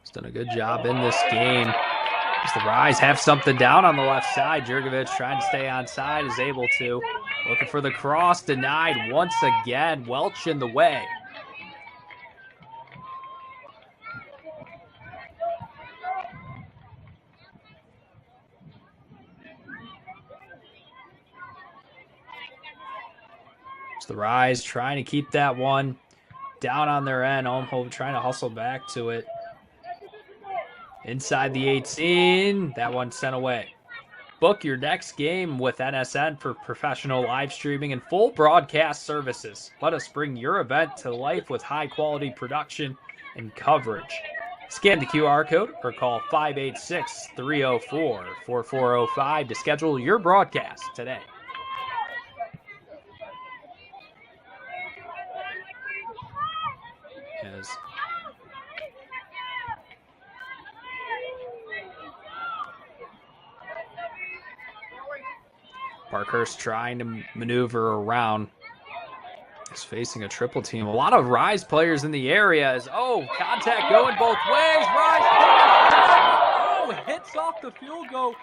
He's done a good job in this game. As the Rise have something down on the left side. Jurgovich trying to stay on side, is able to. Looking for the cross, denied once again. Welch in the way. It's the Rise trying to keep that one down on their end. Olmhope trying to hustle back to it. Inside the 18, that one sent away. Book your next game with NSN for professional live streaming and full broadcast services. Let us bring your event to life with high-quality production and coverage. Scan the QR code or call 586-304-4405 to schedule your broadcast today. As Parkhurst trying to maneuver around. Is facing a triple team. A lot of Rise players in the area. Contact going both ways. Rise hits off the field goal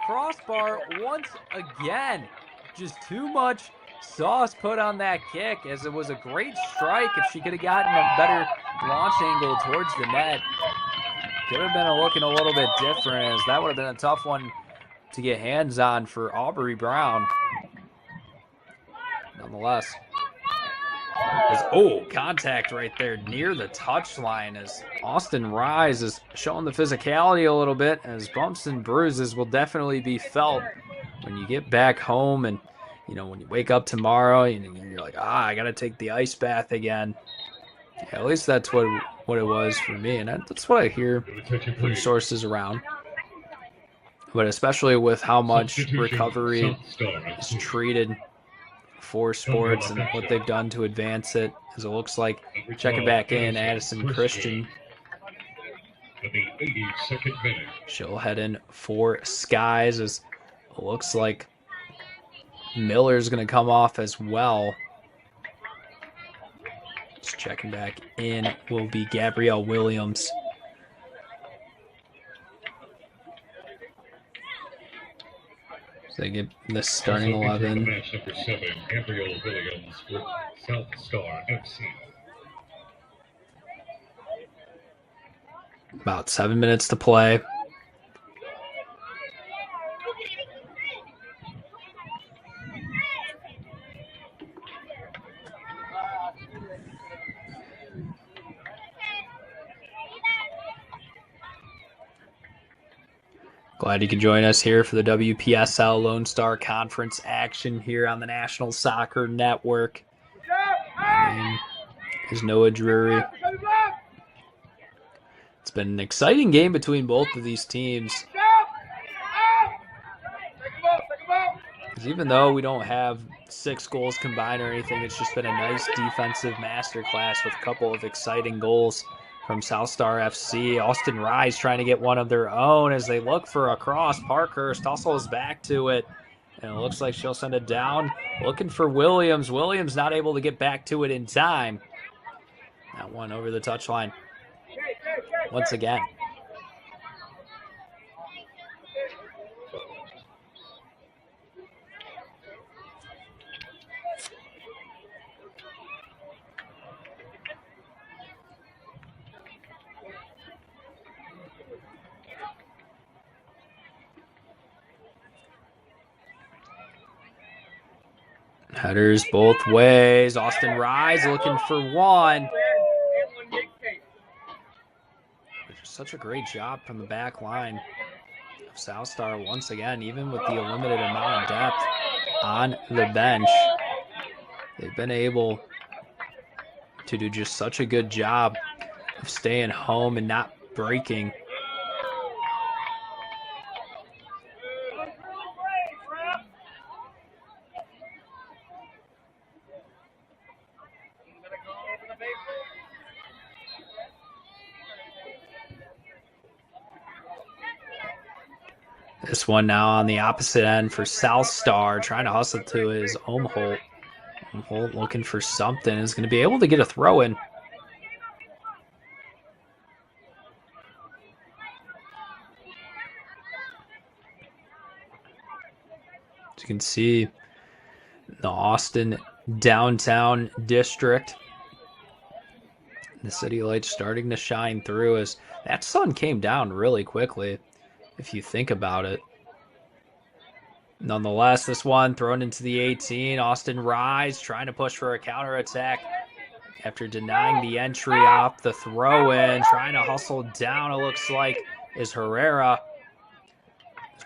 crossbar once again. Just too much sauce put on that kick, as it was a great strike. If she could have gotten a better launch angle towards the net, could have been looking a little bit different, as that would have been a tough one to get hands on for Aubrey Brown. Nonetheless, contact right there near the touchline, as Austin Rise is showing the physicality a little bit, as bumps and bruises will definitely be felt when you get back home, and when you wake up tomorrow and you're like, I gotta take the ice bath again. Yeah, at least that's what it was for me, and that's what I hear from sources around. But especially with how much recovery is treated for sports and what they've done to advance it, as it looks like checking back in, Addison Christian. At the 82nd minute. She'll head in for Skies, as it looks like Miller's going to come off as well. Just checking back in will be Gabrielle Williams. So they get the starting 11. Match number 7, Gabrielle Williams with Southstar FC. About 7 minutes to play. Glad you could join us here for the WPSL Lone Star Conference action here on the National Soccer Network. My name is Noah Drury. It's been an exciting game between both of these teams. Because even though we don't have 6 goals combined or anything, it's just been a nice defensive masterclass with a couple of exciting goals from Southstar FC. Austin Rise trying to get one of their own as they look for a cross. Parkhurst hustles back to it, and it looks like she'll send it down. Looking for Williams. Williams not able to get back to it in time. That one over the touchline once again. Headers both ways. Austin Rise looking for one. Such a great job from the back line of Southstar once again, even with the limited amount of depth on the bench. They've been able to do just such a good job of staying home and not breaking. This one now on the opposite end for Southstar, trying to hustle to his Omholt. Omholt looking for something, is going to be able to get a throw in. As you can see, the Austin downtown district, the city lights starting to shine through as that sun came down really quickly, if you think about it. Nonetheless, this one thrown into the 18. Austin Rise trying to push for a counterattack after denying the entry off the throw-in. Trying to hustle down, it looks like, is Herrera.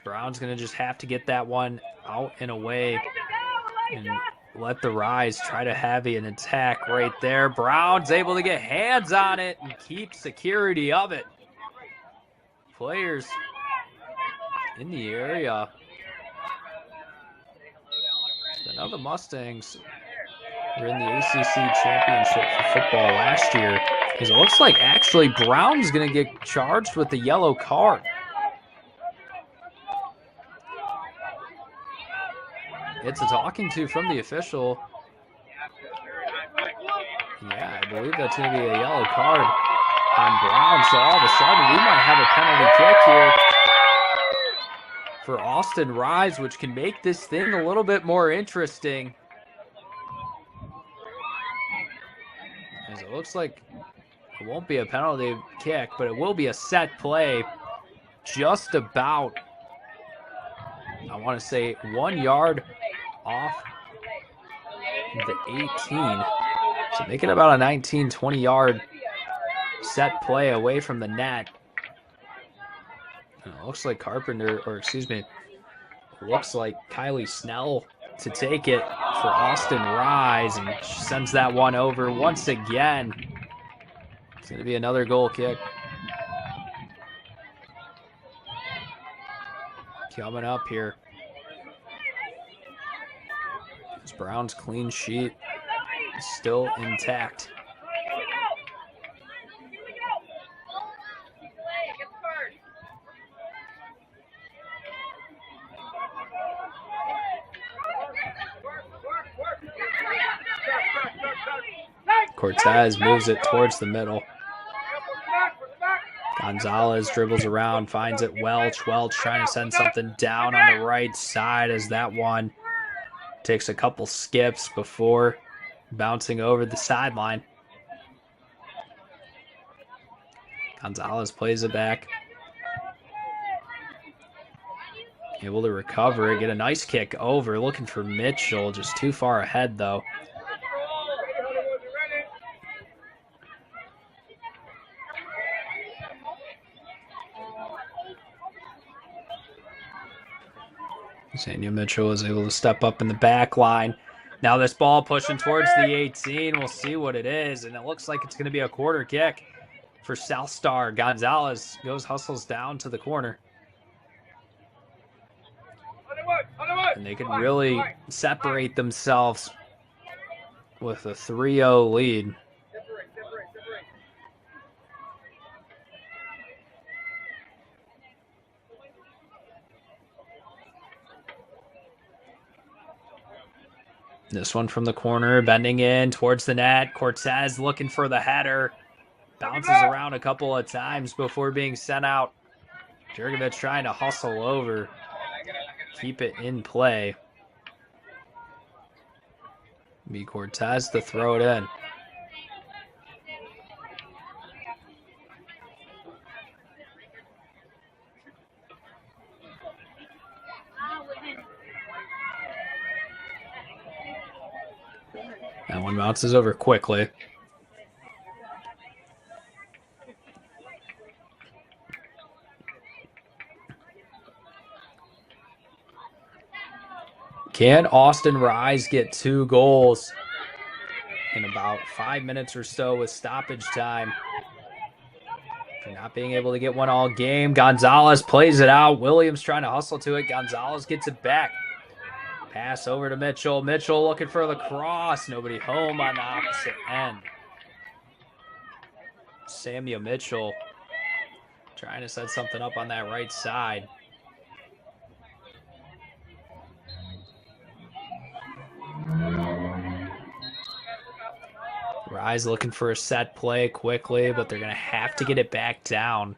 Brown's going to just have to get that one out and away and let the Rise try to have an attack right there. Brown's able to get hands on it and keep security of it. Players in the area. So now the Mustangs were in the ACC championship for football last year. Because it looks like actually Brown's going to get charged with the yellow card. It's a talking to from the official. Yeah, I believe that's going to be a yellow card on Brown. So all of a sudden we might have a penalty kick here for Austin Rise, which can make this thing a little bit more interesting. As it looks like it won't be a penalty kick, but it will be a set play just about, I want to say, 1 yard off the 18. So make it about a 19, 20 yard set play away from the net. It looks like looks like Kylie Snell to take it for Austin Rise, and she sends that one over once again. It's going to be another goal kick. Coming up here. It's Brown's clean sheet is still intact. Cortez moves it towards the middle. Gonzalez dribbles around, finds it Welch. Welch trying to send something down on the right side as that one takes a couple skips before bouncing over the sideline. Gonzalez plays it back. Able to recover it, get a nice kick over. Looking for Mitchell, just too far ahead though. Sanya Mitchell is able to step up in the back line. Now this ball pushing towards the 18. We'll see what it is, and it looks like it's going to be a quarter kick for Southstar. Gonzalez hustles down to the corner. And they can really separate themselves with a 3-0 lead. This one from the corner, bending in towards the net. Cortez looking for the header. Bounces around a couple of times before being sent out. Jurgovic trying to hustle over. Keep it in play. Be Cortez to throw it in. That one bounces over quickly. Can Austin Rise get 2 goals in about 5 minutes or so with stoppage time? For not being able to get one all game, Gonzalez plays it out. Williams trying to hustle to it. Gonzalez gets it back. Pass over to Mitchell. Mitchell looking for the cross. Nobody home on the opposite end. Samuel Mitchell trying to set something up on that right side. Rise looking for a set play quickly, but they're going to have to get it back down.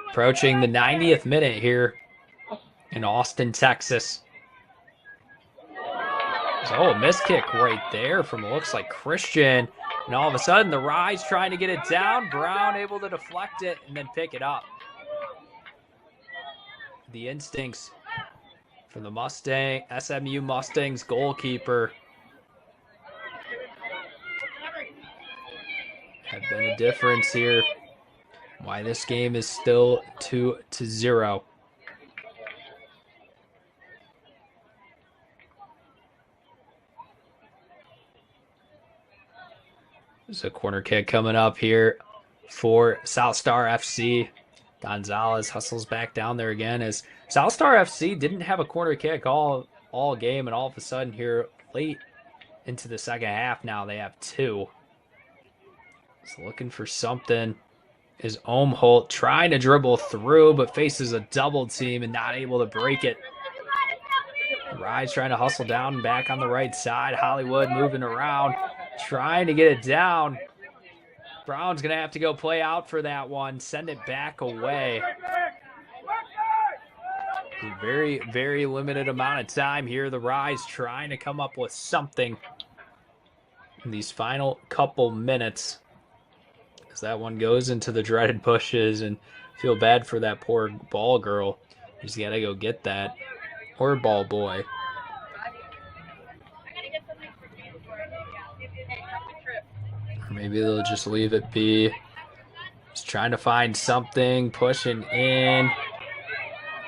Approaching the 90th minute here in Austin, Texas. Oh, a miss kick right there from, it looks like, Christian. And all of a sudden, the Rise trying to get it down. Brown able to deflect it and then pick it up. The instincts from the SMU Mustangs goalkeeper have been a difference here. Why this game is still 2-0. There's a corner kick coming up here for Southstar FC. Gonzalez hustles back down there again as Southstar FC didn't have a corner kick all game, and all of a sudden here late into the second half now they have 2. So looking for something is Ohmholt trying to dribble through but faces a double team and not able to break it. Rise trying to hustle down and back on the right side. Hollywood moving around, trying to get it down. Brown's going to have to go play out for that one. Send it back away. Very, very limited amount of time here. The Rise trying to come up with something in these final couple minutes. As that one goes into the dreaded bushes, and feel bad for that poor ball girl. He's got to go get that. Or ball boy. Or maybe they'll just leave it be. Just trying to find something, pushing in.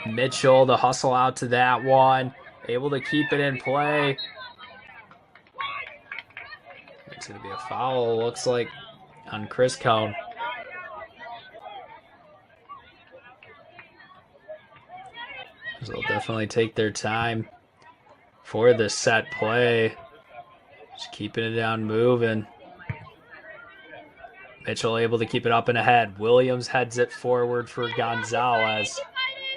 Mitchell, the hustle out to that one. Able to keep it in play. It's going to be a foul, looks like, on Chris Cone. So they'll definitely take their time for this set play. Just keeping it down, moving. Mitchell able to keep it up and ahead. Williams heads it forward for Gonzalez.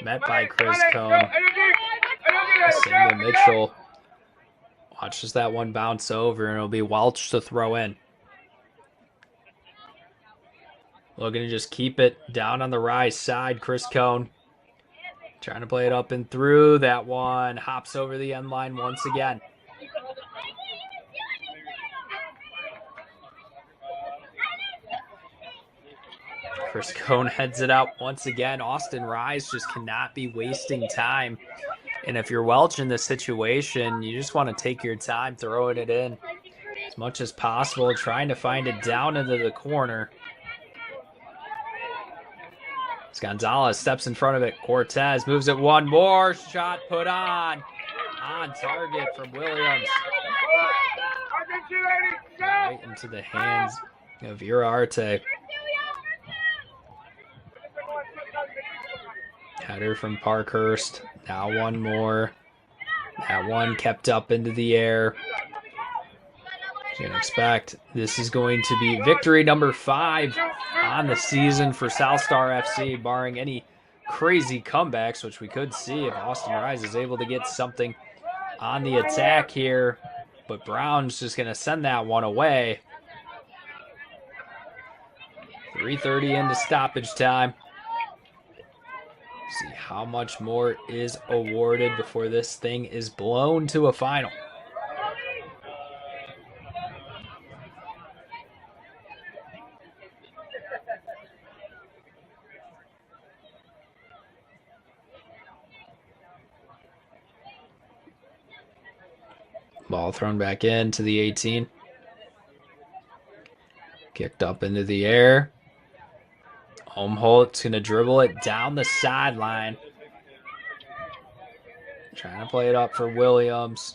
Met by Chris Cone. Samuel Mitchell watches that one bounce over, and it'll be Welch to throw in. Looking to just keep it down on the Rise side. Chris Cone trying to play it up and through. That one hops over the end line once again. Chris Cone heads it out once again. Austin Rise just cannot be wasting time. And if you're Welch in this situation, you just want to take your time throwing it in as much as possible, trying to find it down into the corner. As Gonzalez steps in front of it, Cortez moves it one more. Shot put on target from Williams. Right into the hands of Iriarte. Header from Parkhurst. Now one more. That one kept up into the air. You can expect this is going to be victory number 5 on the season for Southstar FC, barring any crazy comebacks, which we could see if Austin Rise is able to get something on the attack here. But Brown's just going to send that one away. 3:30 into stoppage time. See how much more is awarded before this thing is blown to a final. Ball thrown back into the 18. Kicked up into the air. Umholt's going to dribble it down the sideline. Trying to play it up for Williams.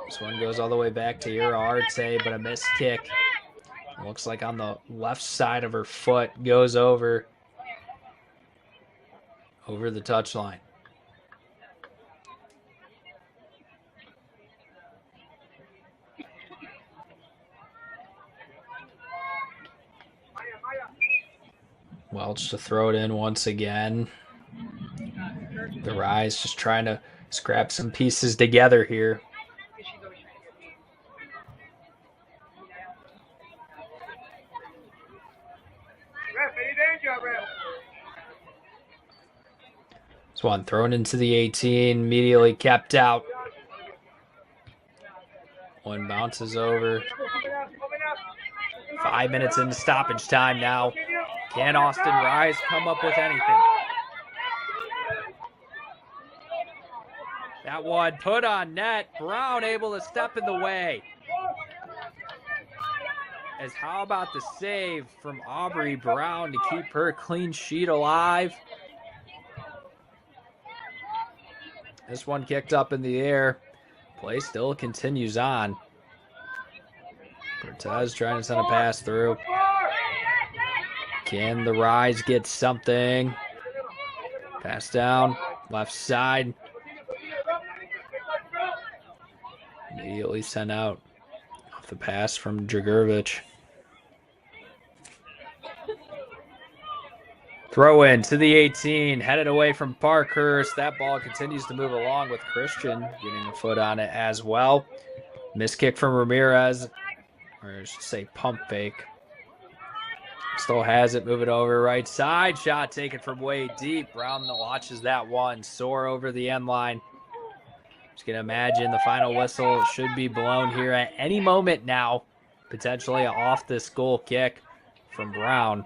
This one goes all the way back to Arte, but a missed kick. Looks like on the left side of her foot, goes over the touchline. Welch to throw it in once again. The Rise just trying to scrap some pieces together here. This one thrown into the 18, immediately kept out. One bounces over. 5 minutes into stoppage time now. Can Austin Rise come up with anything? That one put on net. Brown able to step in the way. As how about the save from Aubrey Brown to keep her clean sheet alive? This one kicked up in the air. Play still continues on. Cortez trying to send a pass through. Can the Rise get something? Pass down, left side. Immediately sent out off the pass from Dragurvich. Throw in to the 18, headed away from Parkhurst. That ball continues to move along with Christian getting a foot on it as well. Miss kick from Ramirez, or I should say pump fake. Still has it, move it over right side. Shot taken from way deep. Brown watches that one soar over the end line. Just going to imagine the final whistle should be blown here at any moment now. Potentially off this goal kick from Brown.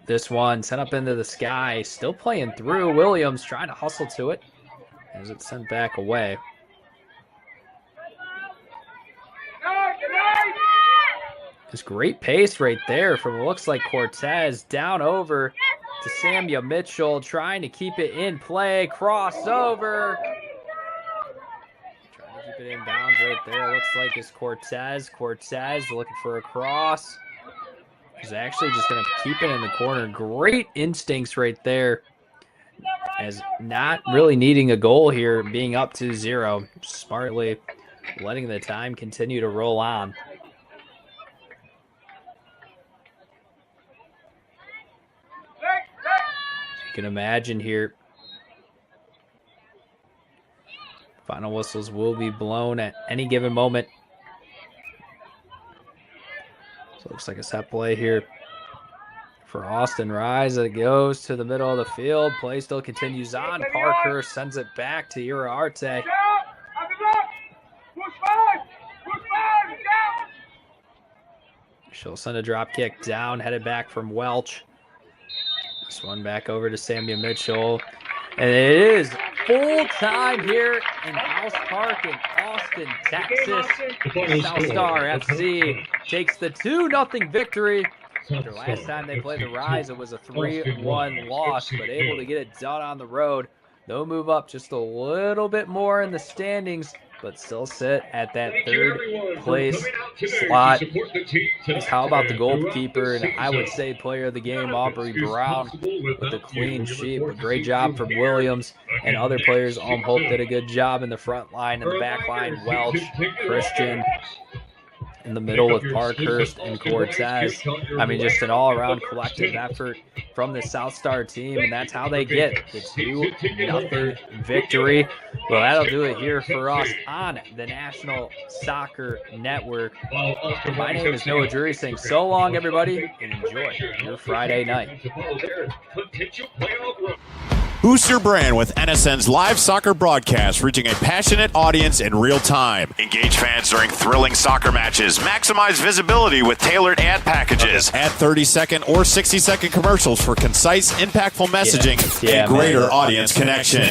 This one sent up into the sky. Still playing through. Williams trying to hustle to it as it's sent back away. This great pace right there from what looks like Cortez down over to Samia Mitchell trying to keep it in play. Crossover. Trying to keep it in bounds right there. Looks like it's Cortez. Cortez looking for a cross. He's actually just going to keep it in the corner. Great instincts right there. As not really needing a goal here, being up 2-0. Smartly letting the time continue to roll on. You can imagine here, final whistles will be blown at any given moment. So it looks like a set play here for Austin Rise. It goes to the middle of the field. Play still continues on. Parkhurst sends it back to Arte. She'll send a drop kick down, headed back from Welch. This one back over to Samia Mitchell. And it is full time here in House Park in Austin, Texas. Southstar FC takes the 2-0 victory. After last time they played the Rise, it was a 3-1 loss, but able to get it done on the road. They'll move up just a little bit more in the standings, but still sit at that third place slot. How about the goalkeeper, and I would say player of the game, Aubrey Brown, with a clean sheet. But great job from Williams and other players. Hope did a good job in the front line and the back line. Welch, Christian, in the middle with Parkhurst and Cortez. I mean, just an all-around collective effort from the Southstar team, and that's how they get the 2-0 victory. Well, that'll do it here for us on the National Soccer Network. My name is Noah Drury saying so long, everybody, and enjoy your Friday night. Boost your brand with NSN's live soccer broadcast, reaching a passionate audience in real time. Engage fans during thrilling soccer matches. Maximize visibility with tailored ad packages. Add 30-second or 60-second commercials for concise, impactful messaging and greater audience connection.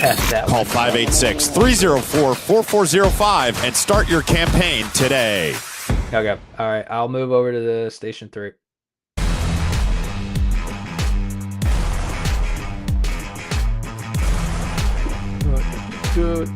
Call 586-304-4405 and start your campaign today. Okay. All right. I'll move over to the station 3. Good.